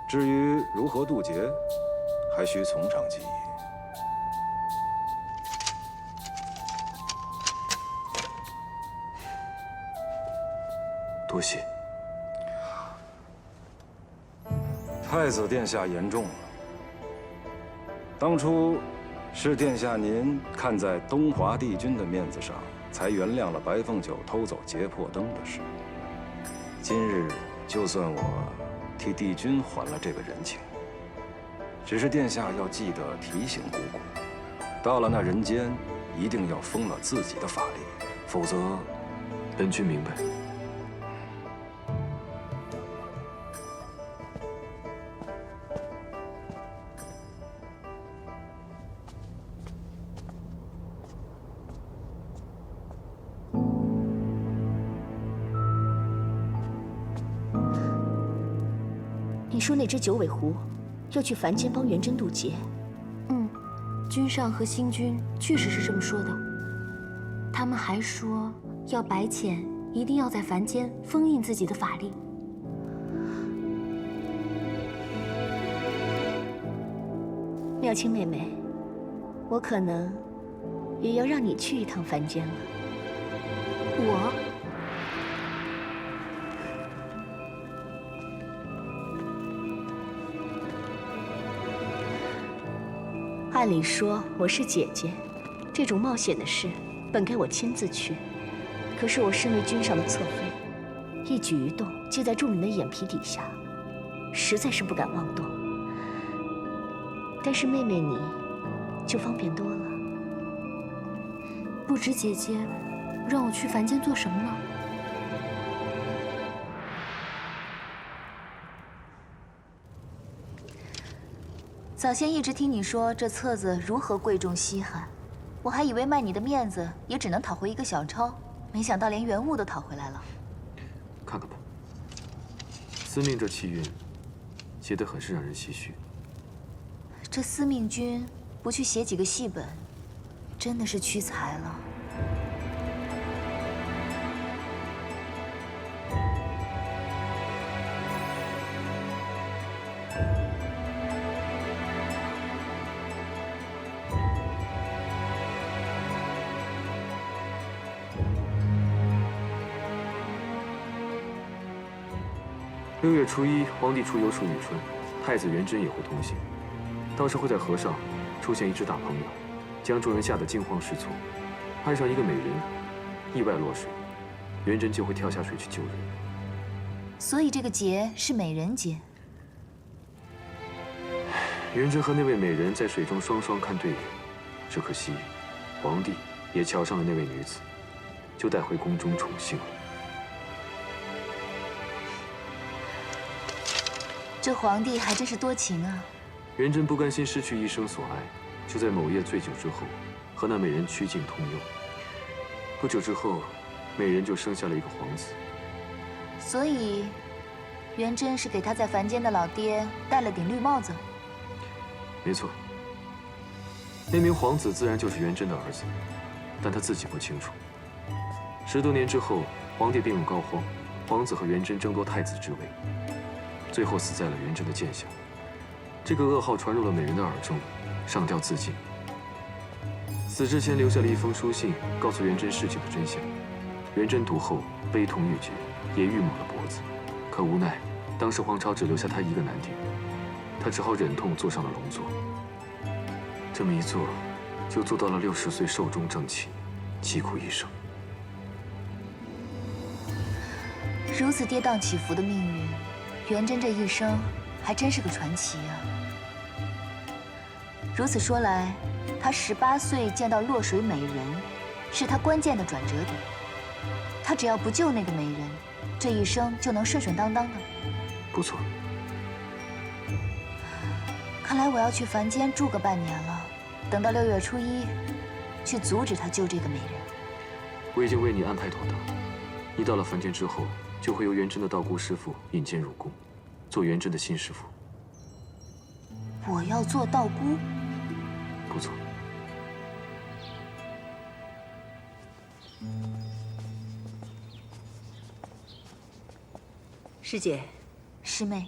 至于如何渡劫，还需从长计议。多谢。太子殿下言重了。当初是殿下您看在东华帝君的面子上，才原谅了白凤九偷走劫魄灯的事。今日就算我替帝君还了这个人情，只是殿下要记得提醒姑姑，到了那人间，一定要封了自己的法力，否则，本君明白。你说那只九尾狐要去凡间帮元贞渡劫？君上和星君确实是这么说的。他们还说要白浅一定要在凡间封印自己的法力。妙清妹妹，我可能也要让你去一趟凡间了。我？按理说我是姐姐，这种冒险的事本该我亲自去。可是我身为君上的侧妃，一举一动皆在众人的眼皮底下，实在是不敢妄动。但是妹妹你就方便多了。不知姐姐让我去凡间做什么呢？早先一直听你说这册子如何贵重稀罕，我还以为卖你的面子也只能讨回一个小钞，没想到连原物都讨回来了。看看吧，司命这气韵，写得很是让人唏嘘。这司命君不去写几个戏本，真的是屈才了。6月初1，皇帝出游处女春，太子元贞也会同行。到时会在河上出现一只大鹏鸟，将众人吓得惊慌失措。岸上一个美人意外落水，元贞就会跳下水去救人。所以这个劫是美人劫。元贞和那位美人在水中双双看对眼，只可惜皇帝也瞧上了那位女子，就带回宫中宠幸了。这皇帝还真是多情啊！元贞不甘心失去一生所爱，就在某夜醉酒之后，和那美人曲径通幽。不久之后，美人就生下了一个皇子。所以，元贞是给他在凡间的老爹戴了顶绿帽子。没错，那名皇子自然就是元贞的儿子，但他自己不清楚。10多年之后，皇帝病入膏肓，皇子和元贞争夺太子之位。最后死在了元贞的剑下，这个噩耗传入了美人的耳中，上吊自尽。死之前留下了一封书信，告诉元贞事情的真相。元贞读后悲痛欲绝，也欲抹了脖子。可无奈，当时皇朝只留下他一个男丁，他只好忍痛坐上了龙座。这么一坐，就坐到了60岁寿终正寝，疾苦一生。如此跌宕起伏的命运。元贞这一生还真是个传奇啊！如此说来，他18岁见到落水美人，是他关键的转折点。他只要不救那个美人，这一生就能顺顺当当的。不错。看来我要去凡间住个半年了，等到6月初1，去阻止他救这个美人。我已经为你安排妥当，你到了凡间之后，就会由元贞的道姑师傅引荐入宫，做元贞的新师傅。我要做道姑？不错。师姐，师妹，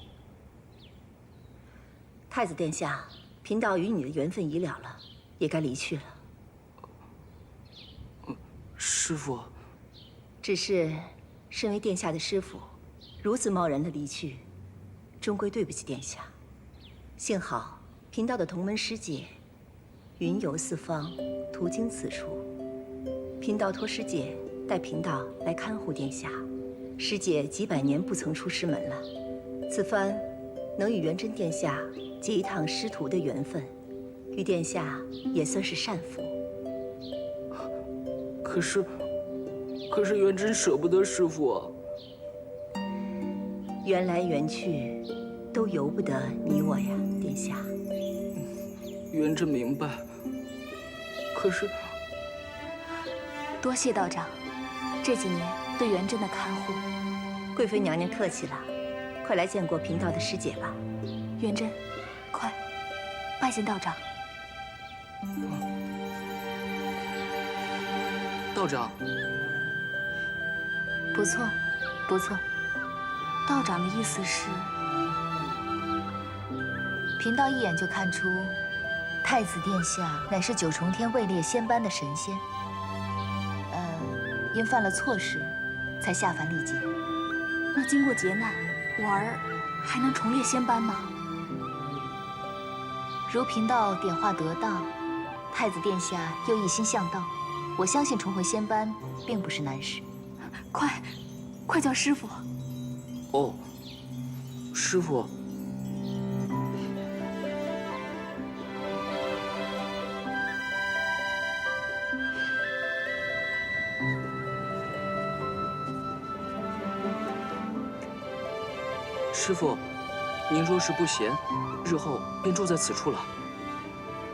太子殿下，贫道与你的缘分已了了，也该离去了。师父，只是身为殿下的师傅，如此贸然的离去，终归对不起殿下。幸好贫道的同门师姐云游四方，途经此处，贫道托师姐带贫道来看护殿下。师姐几百年不曾出师门了，此番能与元贞殿下结一趟师徒的缘分，与殿下也算是善福。可是元贞舍不得师父啊。缘来缘去，都由不得你我呀，殿下。元贞明白。可是，多谢道长，这几年对元贞的看护。贵妃娘娘客气了，快来见过贫道的师姐吧。元贞，快，拜见道长。道长，不错，不错。道长的意思是，贫道一眼就看出，太子殿下乃是9重天位列仙班的神仙。因犯了错事，才下凡历劫。那经过劫难，我儿还能重列仙班吗？如贫道点化得当，太子殿下又一心向道，我相信重回仙班并不是难事。快叫师傅！哦，师傅。师傅，您若是不嫌，日后便住在此处了。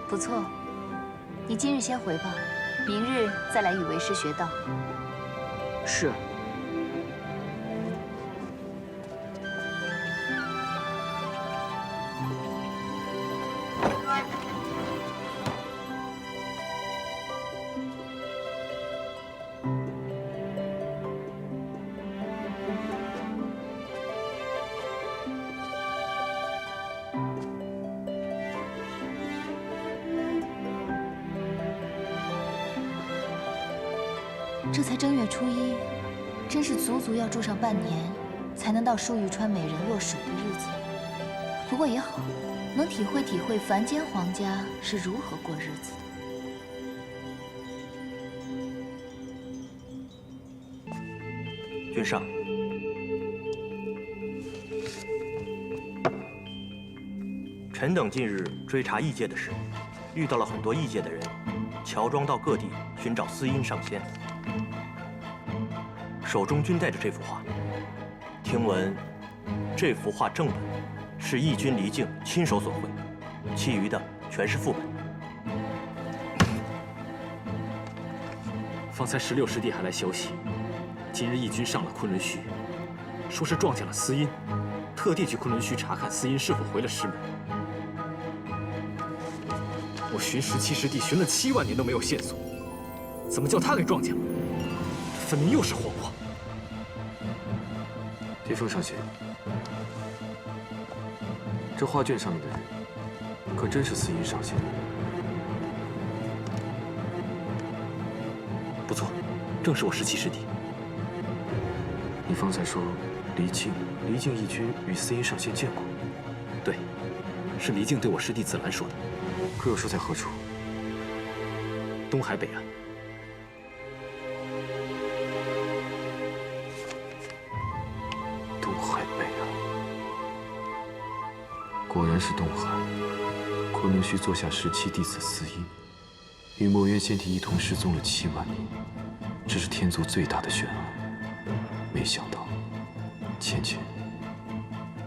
不错，你今日先回吧，明日再来与为师学道。是。这才正月初一，真是足足要住上半年，才能到舒玉川美人落水的日子。不过也好，能体会体会凡间皇家是如何过日子的。君上，臣等近日追查异界的事，遇到了很多异界的人，乔装到各地寻找司音上仙。手中均带着这幅画，听闻这幅画正本是义军离境亲手所绘，其余的全是副本。方才16师弟还来消息，今日义军上了昆仑虚，说是撞见了司音，特地去昆仑虚查看司音是否回了师门。我寻17师弟寻了7万年都没有线索，怎么叫他给撞见了？这分明又是祸国。巅峰上仙，这画卷上面的人，可真是司音上仙？不错，正是我17师弟。你方才说离境义军与司音上仙见过？对，是离境对我师弟紫兰说的。可有说在何处？东海北岸。东海北岸，果然是东海。昆仑虚座下17弟子司音，与墨渊仙帝一同失踪了7万年，这是天族最大的悬案。没想到，芊芊，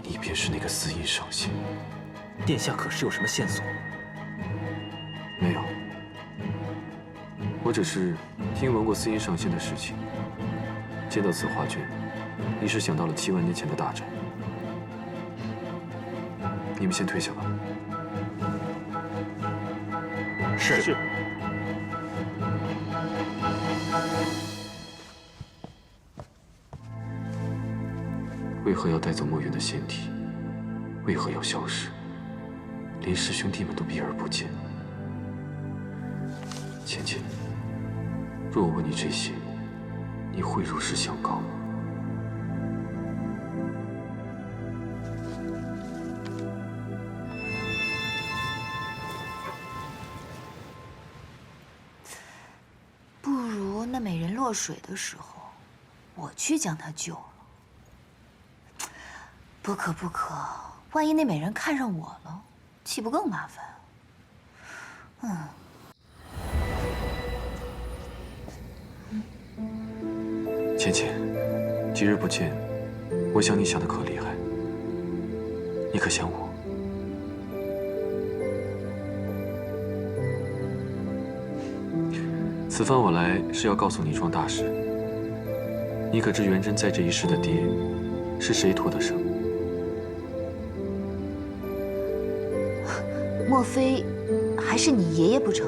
你便是那个司音上仙。殿下可是有什么线索？没有，我只是听闻过司音上仙的事情。见到此画卷，一时想到了7万年前的大战。你们先退下吧。是。为何要带走墨渊的仙体？为何要消失？连师兄弟们都避而不见。芊芊，若我问你这些，你会如实相告吗？不如那美人落水的时候，我去将她救了。不可不可，万一那美人看上我了，岂不更麻烦？芊芊，几日不见，我想你想的可厉害。你可想我？此番我来是要告诉你一桩大事。你可知元真在这一世的爹是谁托的生？莫非还是你爷爷不成？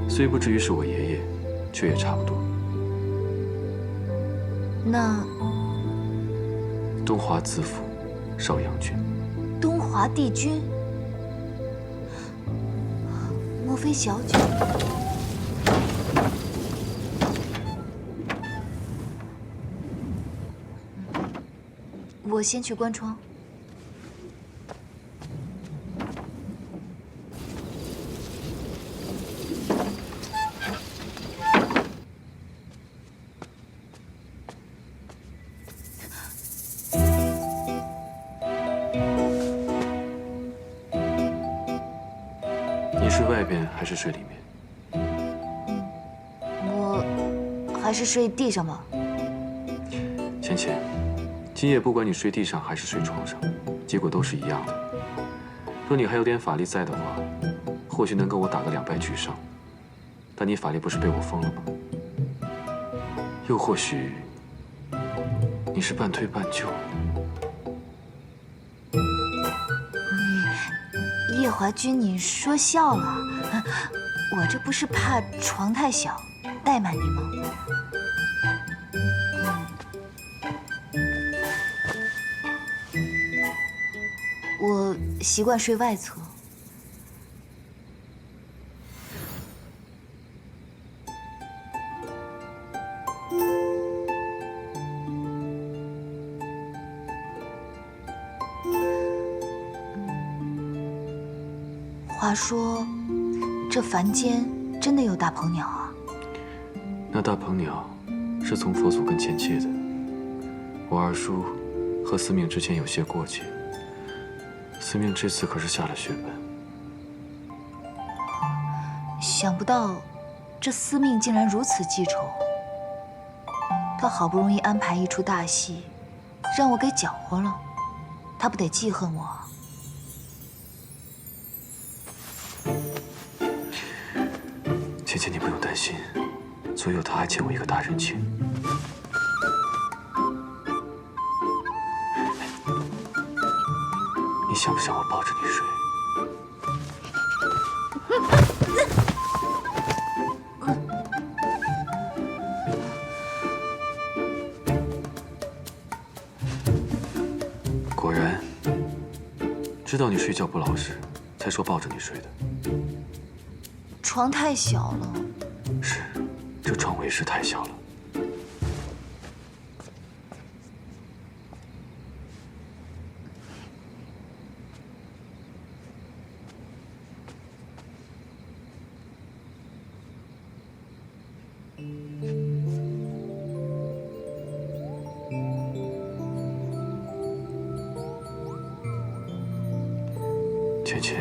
虽不至于是我爷爷，却也差不多。那东华子府，邵阳君。东华帝君，莫非小九？我先去关窗。你睡外边还是睡里面？我还是睡地上吧。芊芊，今夜不管你睡地上还是睡床上，结果都是一样的。若你还有点法力在的话，或许能跟我打个2败俱伤。但你法力不是被我封了吗？又或许你是半推半就。夜华君，你说笑了，我这不是怕床太小怠慢你吗？我习惯睡外侧。话说，这凡间真的有大鹏鸟啊？那大鹏鸟是从佛祖跟前借的。我二叔和司命之间有些过节，司命这次可是下了血本。想不到，这司命竟然如此记仇。他好不容易安排一出大戏，让我给搅和了，他不得记恨我啊？芊芊，你不用担心，左右他还欠我一个大人情。你想不想我抱着你睡？果然，知道你睡觉不老实，才说抱着你睡的。床太小了。是，这床为是太小了。芊芊，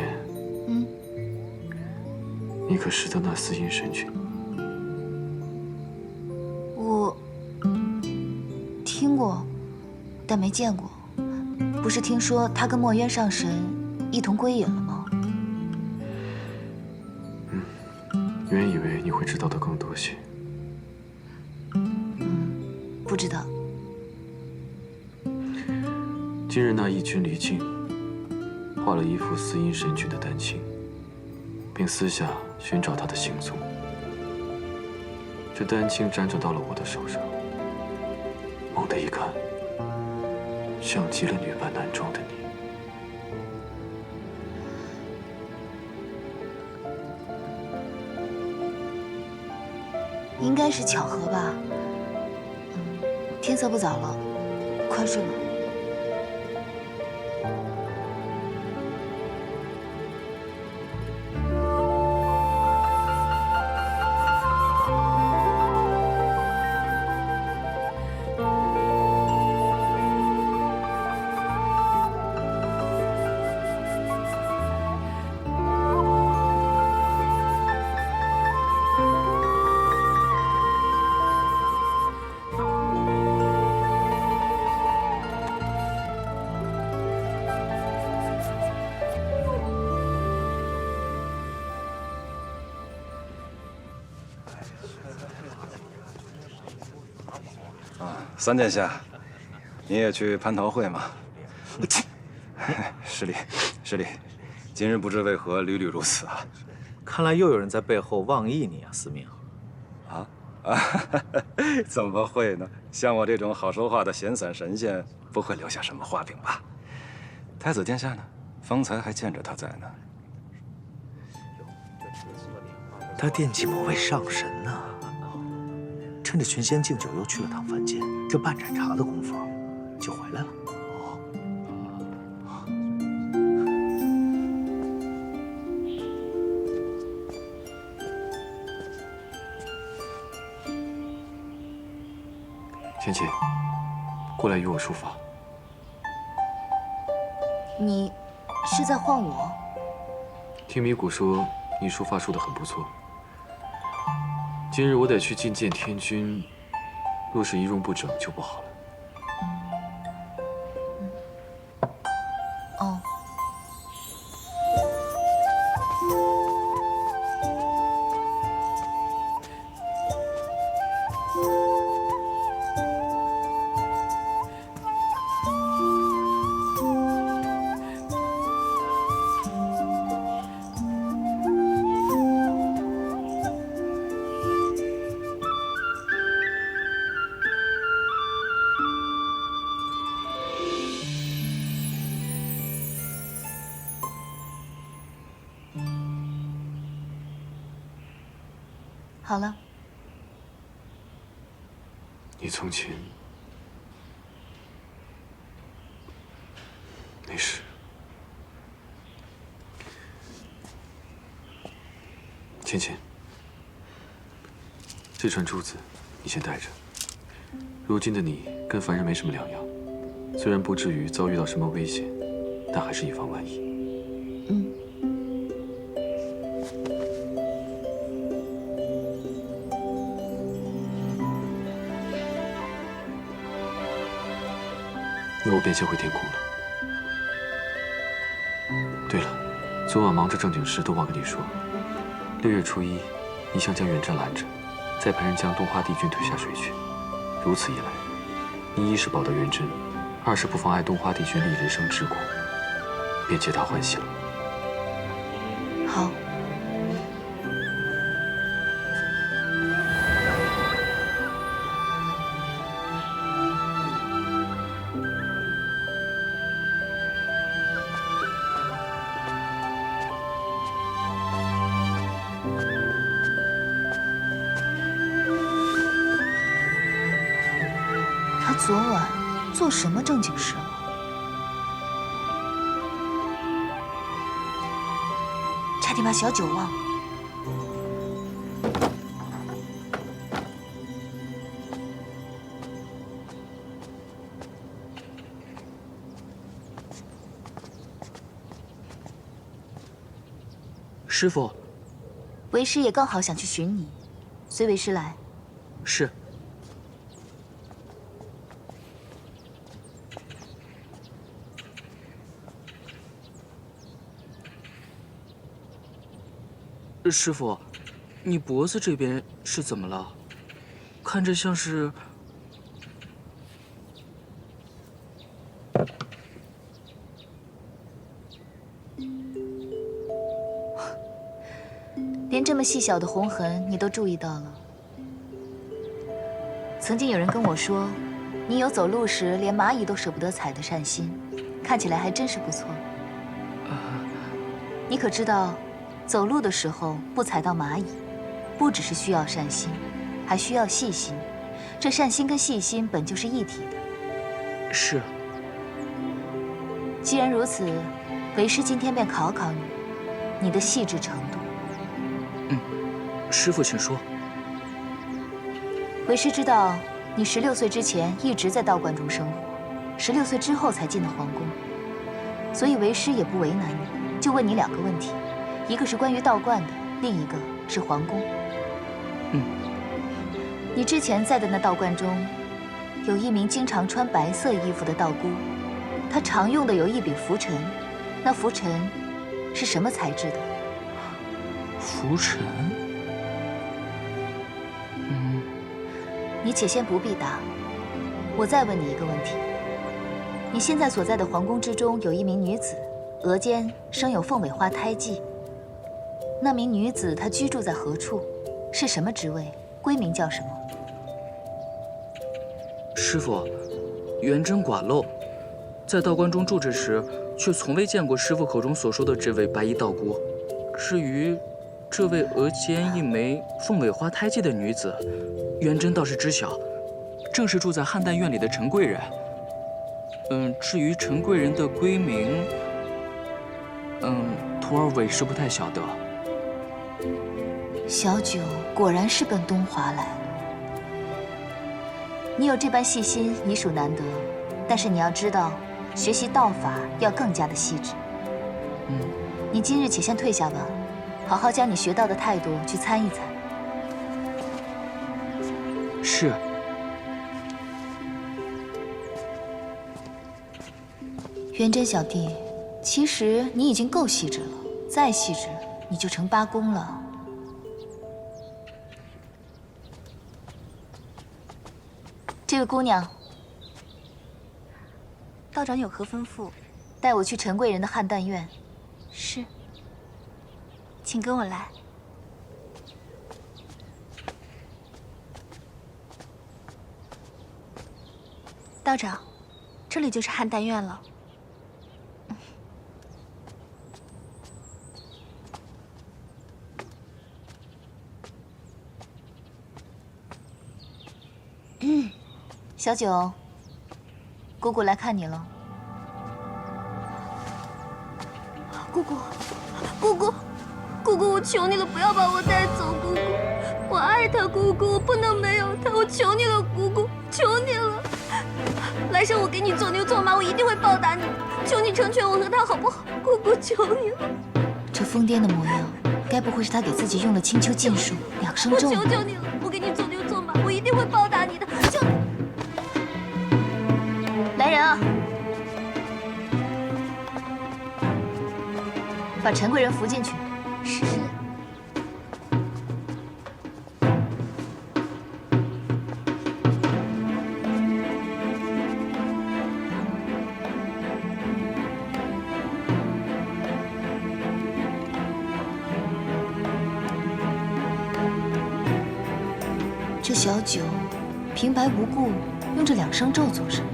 你可识得那四阴神君？我听过，但没见过。不是听说他跟墨渊上神一同归隐了吗？原以为你会知道的更多些。不知道。今日那义军离境，画了一幅四阴神君的丹青，并私下寻找他的行踪。这丹青辗转到了我的手上，猛地一看，像极了女扮男装的你。应该是巧合吧。天色不早了，快睡吧。三殿下，你也去蟠桃会吗？失礼，失礼。今日不知为何屡屡如此啊！看来又有人在背后妄议你啊，司命。怎么会呢？像我这种好说话的闲散神仙，不会留下什么话柄吧？太子殿下呢？方才还见着他在呢。他惦记某位上神呢。趁着群仙敬酒，又去了趟凡间，这半盏茶的功夫就回来了。芊芊，过来与我书法。你是在唤我？听米谷说，你书法书得很不错。今日我得去觐见天君，若是仪容不整就不好了。哦。好了。你从前没事。芊芊，这串珠子你先带着。如今的你跟凡人没什么两样，虽然不至于遭遇到什么危险，但还是以防万一。那我便先回天宫了。对了，昨晚忙着正经事，都忘跟你说。6月初1，你想将远征拦着，再派人将东华帝君推下水去。如此一来，你一是保得远征，二是不妨碍东华帝君立人生之功，便皆大欢喜了。好。他昨晚做什么正经事了？差点把小九忘了。师傅，为师也刚好想去寻你，随为师来。是。师傅，你脖子这边是怎么了？看着像是……连这么细小的红痕你都注意到了。曾经有人跟我说，你有走路时连蚂蚁都舍不得踩的善心，看起来还真是不错。你可知道？走路的时候不踩到蚂蚁，不只是需要善心，还需要细心。这善心跟细心本就是一体的。是。既然如此，为师今天便考考你，你的细致程度。师父请说。为师知道你16岁之前一直在道观中生活，16岁之后才进的皇宫，所以为师也不为难你，就问你2个问题。一个是关于道观的，另一个是皇宫。你之前在的那道观中，有一名经常穿白色衣服的道姑，她常用的有一柄拂尘，那拂尘是什么材质的？拂尘？你且先不必答，我再问你一个问题：你现在所在的皇宫之中有一名女子，额间生有凤尾花胎记。那名女子她居住在何处？是什么职位？闺名叫什么？师父，元真寡陋，在道观中住着时，却从未见过师父口中所说的这位白衣道姑。至于这位额间一枚凤尾花胎记的女子，元真倒是知晓，正是住在汉丹院里的陈贵人。至于陈贵人的闺名，徒儿委实不太晓得。小九果然是奔东华来了。你有这般细心，已属难得。但是你要知道，学习道法要更加的细致。你今日且先退下吧，好好将你学到的态度去参一参。是。元真小弟，其实你已经够细致了，再细致你就成八公了。这位姑娘，道长有何吩咐？带我去陈贵人的汉淡院。是，请跟我来。道长，这里就是汉淡院了。小九，姑姑来看你了。姑姑，姑姑，姑姑，我求你了，不要把我带走，姑姑，我爱他，姑姑，我不能没有他，我求你了，姑姑，求你了。来生我给你做牛做马，我一定会报答你的，求你成全我和他好不好？姑姑，求你了。这疯癫的模样，该不会是他给自己用了青丘禁术养生咒？我求求你了，我给你做牛做马，我一定会报答你的，求。来人啊！把陈贵人扶进去。是。这小九平白无故用这养生咒做什么？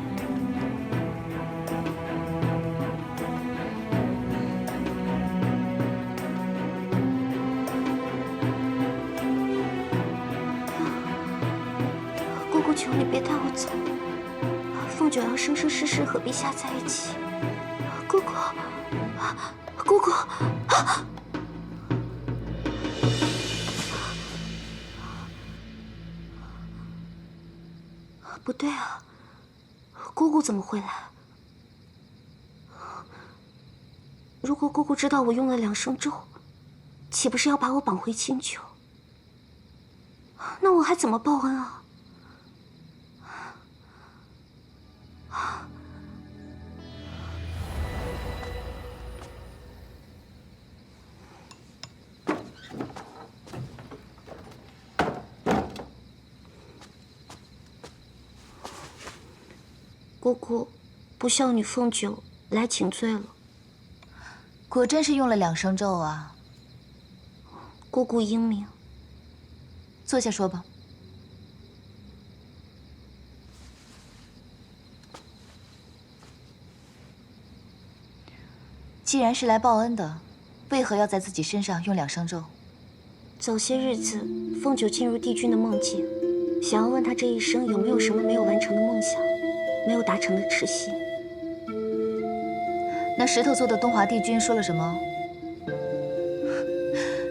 求你别带我走，凤九要生生世世和陛下在一起。姑姑，姑姑，不对啊，姑姑怎么会来？如果姑姑知道我用了养生咒，岂不是要把我绑回青丘？那我还怎么报恩啊？姑姑，不孝女凤九来请罪了。果真是用了养生咒啊！姑姑英明。坐下说吧。既然是来报恩的，为何要在自己身上用养生咒？早些日子，凤九进入帝君的梦境，想要问他这一生有没有什么没有完成的梦想，没有达成的痴心。那石头做的东华帝君说了什么？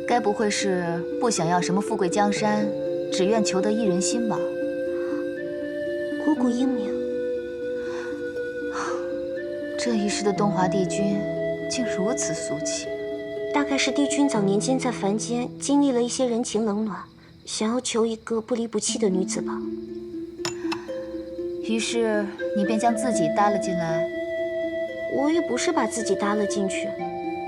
该不会是不想要什么富贵江山，只愿求得一人心吧？姑姑英明。这一世的东华帝君竟如此俗气。大概是帝君早年间在凡间经历了一些人情冷暖，想要求一个不离不弃的女子吧。于是你便将自己搭了进来。我也不是把自己搭了进去，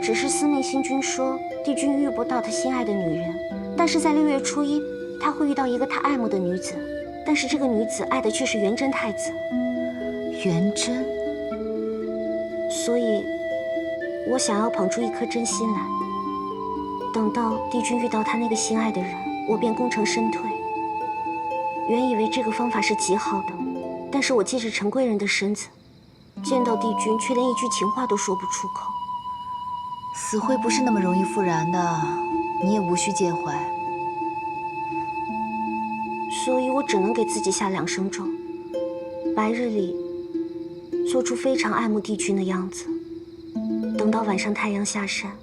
只是司命星君说帝君遇不到他心爱的女人，但是在6月初1，他会遇到一个他爱慕的女子，但是这个女子爱的却是元贞太子。元贞。所以，我想要捧出一颗真心来。等到帝君遇到他那个心爱的人，我便功成身退。原以为这个方法是极好的，但是我借着陈贵人的身子，见到帝君却连一句情话都说不出口。死会不是那么容易复燃的，你也无需介怀。所以我只能给自己下养生咒，白日里做出非常爱慕帝君的样子，等到晚上太阳下山，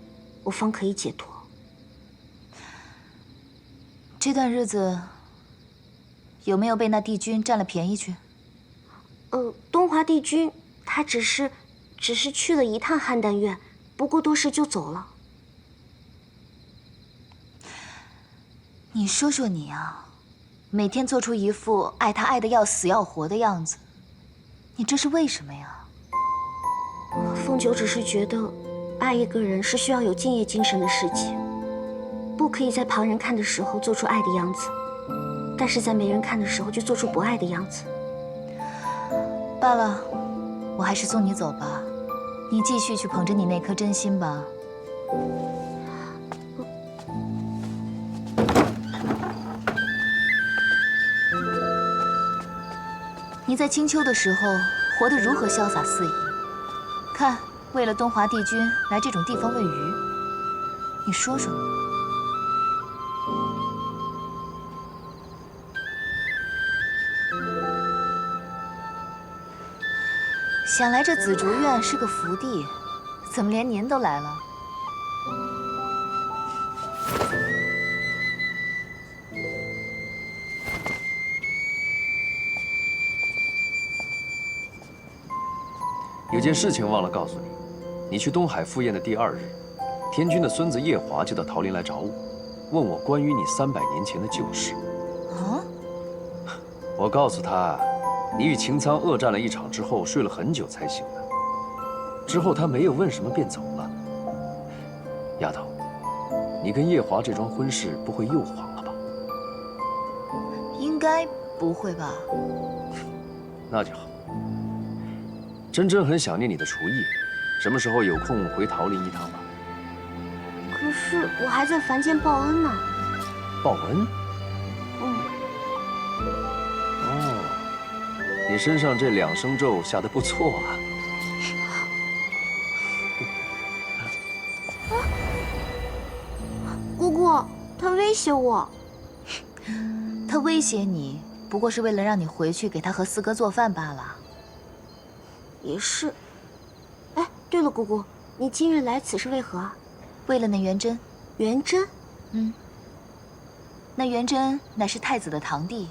我方可以解脱。这段日子有没有被那帝君占了便宜去？东华帝君他只是去了一趟邯郸院，不过多时就走了。你说说你啊，每天做出一副爱他爱得要死要活的样子，你这是为什么呀？凤九只是觉得，爱一个人是需要有敬业精神的事情，不可以在旁人看的时候做出爱的样子，但是在没人看的时候就做出不爱的样子。罢了，我还是送你走吧，你继续去捧着你那颗真心吧。你在青丘的时候活得如何潇洒肆意？看，为了东华帝君来这种地方喂鱼，你说说。想来这紫竹院是个福地，怎么连您都来了？有件事情忘了告诉你，你去东海赴宴的第2日，天君的孙子夜华就到桃林来找我，问我关于你300年前的旧事。啊？我告诉他，你与擎苍恶战了一场之后，睡了很久才醒的。之后他没有问什么便走了。丫头，你跟夜华这桩婚事不会又黄了吧？应该不会吧？那就好。真真很想念你的厨艺，什么时候有空回桃林一趟吧？可是我还在凡间报恩呢。报恩？哦，你身上这2声咒下得不错啊。姑姑，他威胁我。他威胁你，不过是为了让你回去给他和四哥做饭罢了。也是。哎，对了，姑姑，你今日来此是为何啊？为了那元贞。元贞？那元贞乃是太子的堂弟，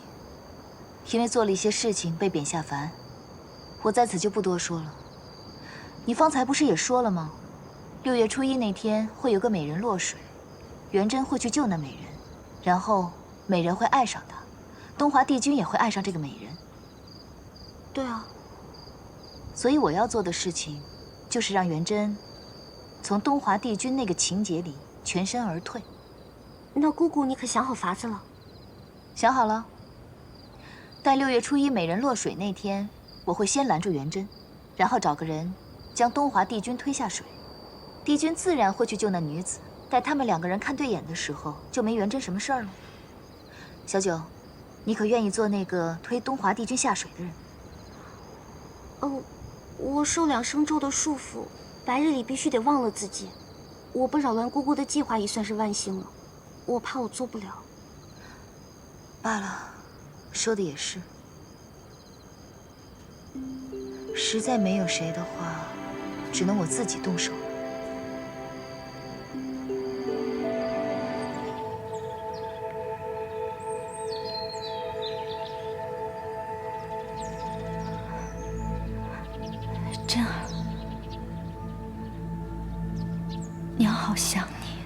因为做了一些事情被贬下凡，我在此就不多说了。你方才不是也说了吗？6月初1那天会有个美人落水，元贞会去救那美人，然后美人会爱上他，东华帝君也会爱上这个美人。对啊。所以我要做的事情，就是让元贞从东华帝君那个情节里全身而退。那姑姑，你可想好法子了？想好了。待6月初1美人落水那天，我会先拦住元贞，然后找个人将东华帝君推下水，帝君自然会去救那女子。待他们2个人看对眼的时候，就没元贞什么事儿了。小九，你可愿意做那个推东华帝君下水的人？我受2声咒的束缚，白日里必须得忘了自己。我不扰乱姑姑的计划已算是万幸了，我怕我做不了。罢了，说的也是。实在没有谁的话，只能我自己动手。真儿，娘好想你。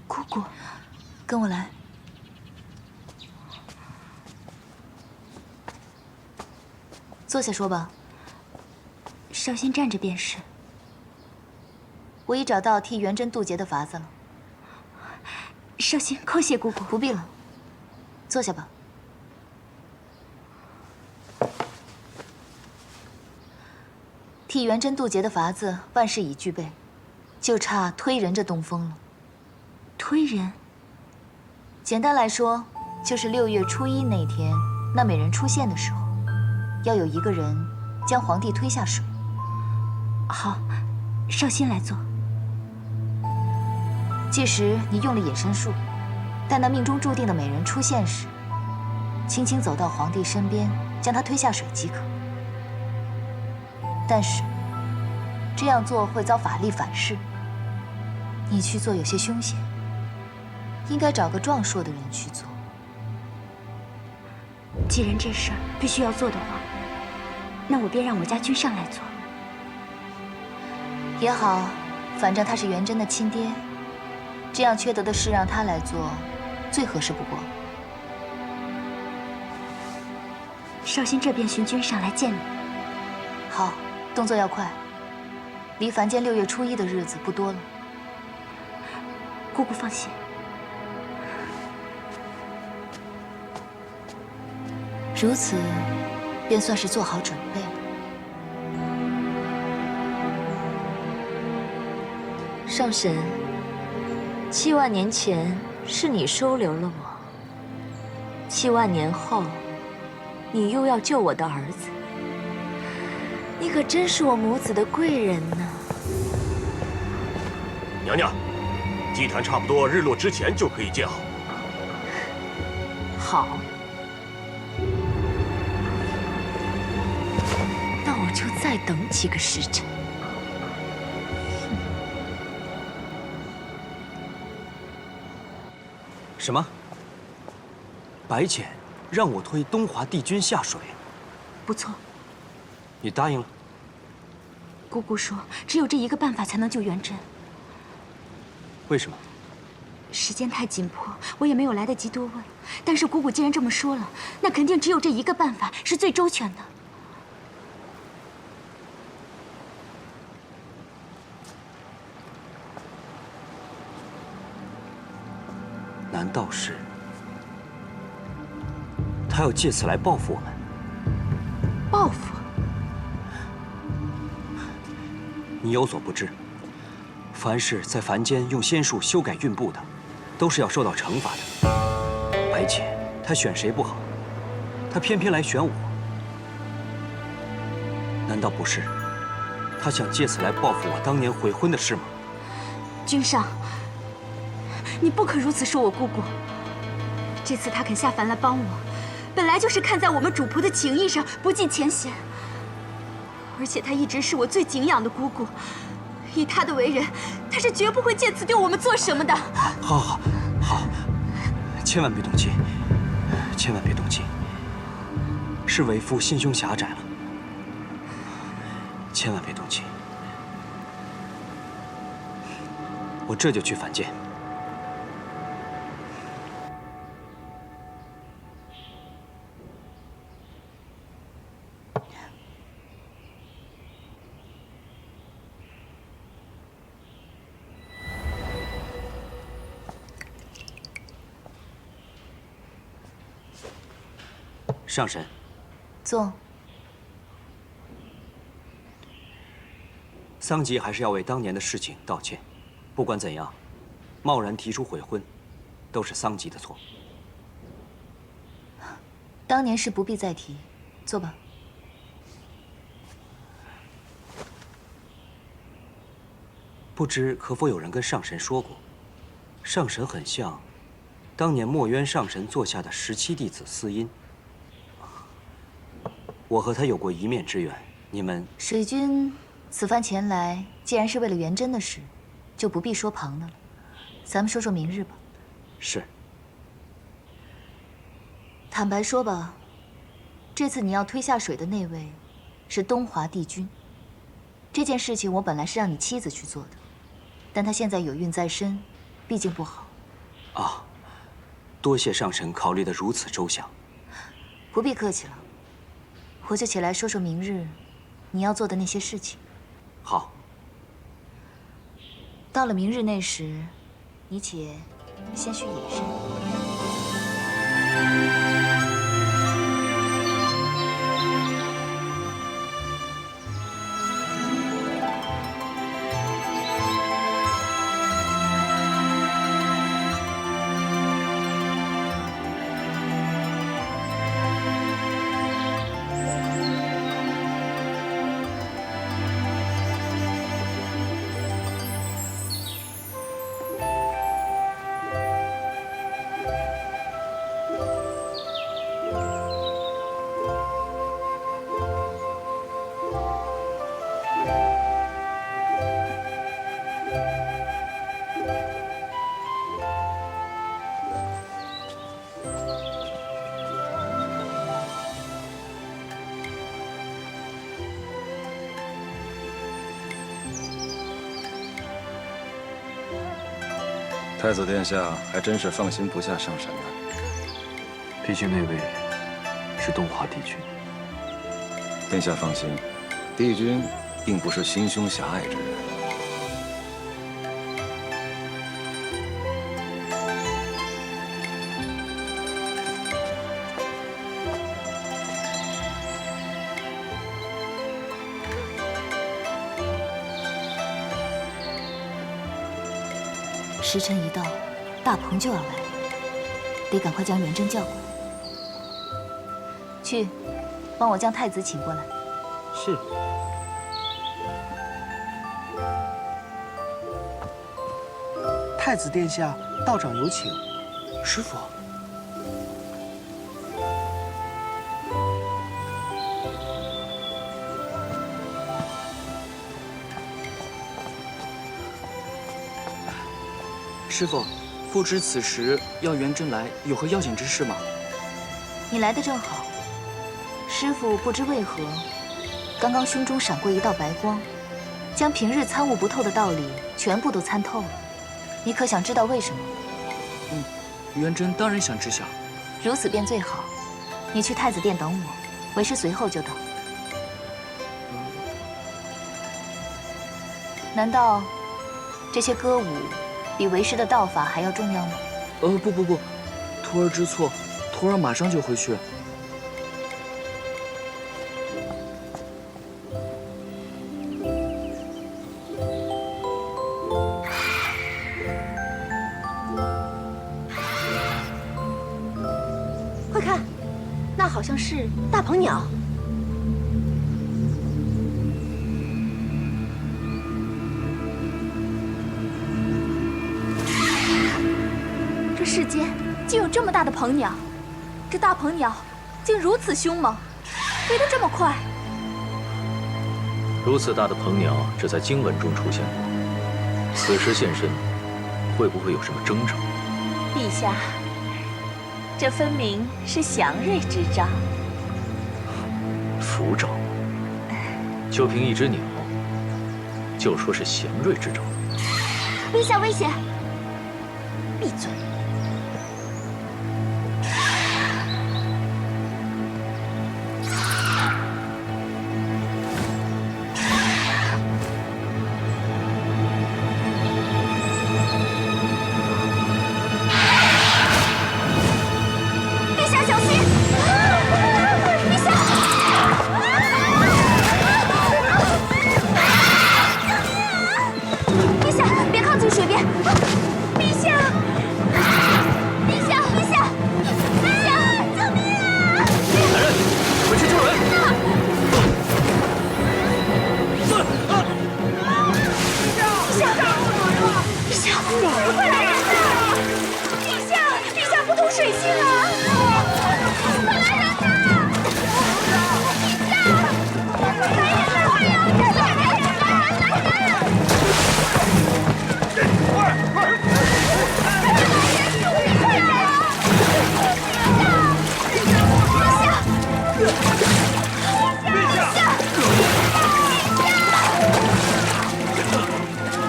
姑姑，跟我来。坐下说吧。少先站着便是。我已找到替元贞渡劫的法子了。少先叩谢姑姑。不必了，坐下吧。替元贞渡劫的法子万事已具备，就差推人这东风了。推人？简单来说，就是6月初1那天，那美人出现的时候，要有一个人将皇帝推下水。好，少先来做。届时你用了隐身术，待那命中注定的美人出现时，轻轻走到皇帝身边，将他推下水即可。但是这样做会遭法力反噬，你去做有些凶险，应该找个壮硕的人去做。既然这事儿必须要做的话，那我便让我家君上来做。也好，反正他是元贞的亲爹，这样缺德的事让他来做，最合适不过。绍兴这边寻君上来见你。好，动作要快，离凡间6月初1的日子不多了。姑姑放心。如此，便算是做好准备了。上神，7万年前是你收留了我，7万年后，你又要救我的儿子，你可真是我母子的贵人呢。娘娘，祭坛差不多日落之前就可以建好。好，那我就再等几个时辰。什么？白浅让我推东华帝君下水？不错。你答应了？姑姑说，只有这一个办法才能救元贞。为什么？时间太紧迫，我也没有来得及多问。但是姑姑既然这么说了，那肯定只有这一个办法是最周全的。难道是他要借此来报复我们？报复？你有所不知，凡是在凡间用仙术修改运布的，都是要受到惩罚的。白浅他选谁不好，他偏偏来选我，难道不是他想借此来报复我当年悔婚的事吗？君上，你不可如此说我姑姑。这次她肯下凡来帮我，本来就是看在我们主仆的情谊上不计前嫌。而且她一直是我最敬仰的姑姑，以她的为人，她是绝不会借此对我们做什么的。好，千万别动气，千万别动气。是为父心胸狭窄了，千万别动气。我这就去反间。上神，坐。桑吉还是要为当年的事情道歉。不管怎样，贸然提出悔婚，都是桑吉的错。当年事不必再提，坐吧。不知可否有人跟上神说过，上神很像当年墨渊上神座下的17弟子司音。我和他有过一面之缘，你们水君此番前来，既然是为了元贞的事，就不必说旁的了。咱们说说明日吧。是。坦白说吧，这次你要推下水的那位，是东华帝君。这件事情我本来是让你妻子去做的，但她现在有孕在身，毕竟不好。啊，多谢上神考虑得如此周详。不必客气了。我就起来说说明日你要做的那些事情。好。到了明日那时，你且先去野山。太子殿下还真是放心不下上神呢。毕竟那位是东华帝君。殿下放心，帝君并不是心胸狭隘之人。时辰一到，大鹏就要来了，得赶快将元贞叫过来。去，帮我将太子请过来。是。太子殿下，道长有请。师傅。师傅，不知此时要元贞来，有何要紧之事吗？你来的正好。师傅不知为何，刚刚胸中闪过一道白光，将平日参悟不透的道理全部都参透了。你可想知道为什么？元贞当然想知晓。如此便最好。你去太子殿等我，为师随后就到。难道这些歌舞比为师的道法还要重要吗？不，徒儿知错，徒儿马上就回去。快看，那好像是大鹏鸟。这世间竟有这么大的鹏鸟，这大鹏鸟竟如此凶猛，飞得这么快。如此大的鹏鸟，只在经文中出现过。此时现身，会不会有什么征兆？陛下，这分明是祥瑞之兆。福兆？就凭一只鸟，就说是祥瑞之兆？陛下危险！闭嘴！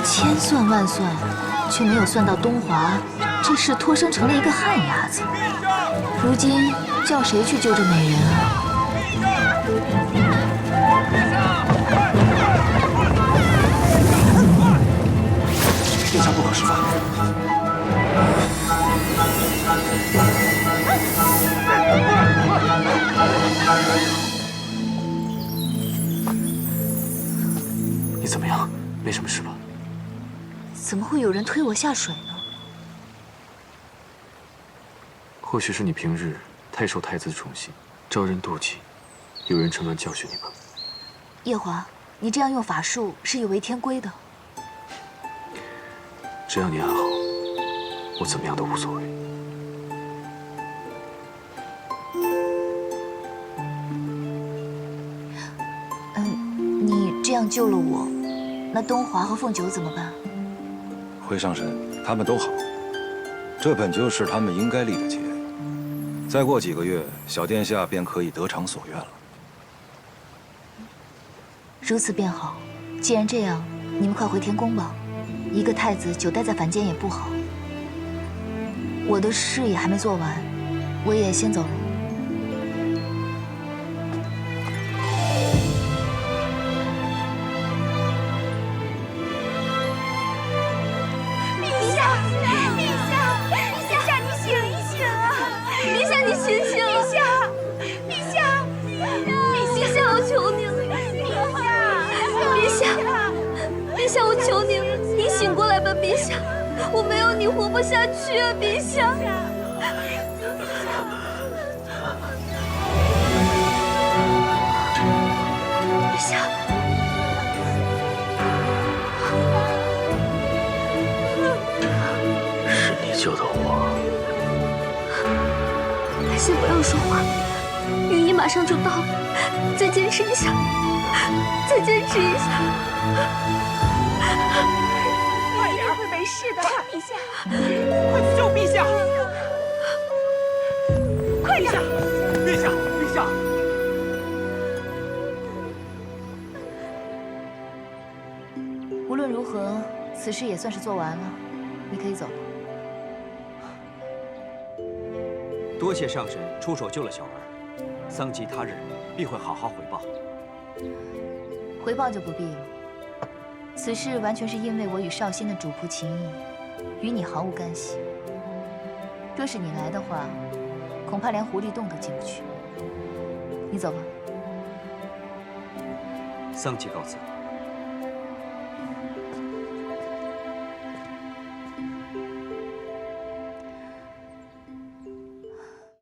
千算万算，却没有算到东华这时脱身成了一个旱鸭子。如今叫谁去救这美人啊？殿下不可失范。你怎么样？没什么事吧？怎么会有人推我下水呢？或许是你平日太受太子宠幸，招人妒忌，有人趁乱教训你吧。夜华，你这样用法术是有违天规的。只要你安好，我怎么样都无所谓。你这样救了我，那东华和凤九怎么办？回上神，他们都好，这本就是他们应该立的节。再过几个月，小殿下便可以得偿所愿了。如此便好。既然这样，你们快回天宫吧。一个太子久待在凡间也不好。我的事也还没做完，我也先走了。陛下，陛下，陛下，你醒一醒啊！陛下，你醒醒！陛下，陛下，陛下，我求您了！陛下，陛下，我求您了，您醒过来吧，陛下！我没有你活不下去啊，陛下！陛下，是你救的我。先不要说话，御医马上就到了，再坚持一下，再坚持一下。你一定会没事的，陛下！快去救陛下！快点！陛下，陛下！无论如何，此事也算是做完了，你可以走了。多谢上神出手救了小儿，丧及他日，必会好好回报。回报就不必了。此事完全是因为我与绍兴的主仆情谊，与你毫无干系。若是你来的话，恐怕连狐狸洞都进不去。你走吧。丧期告辞。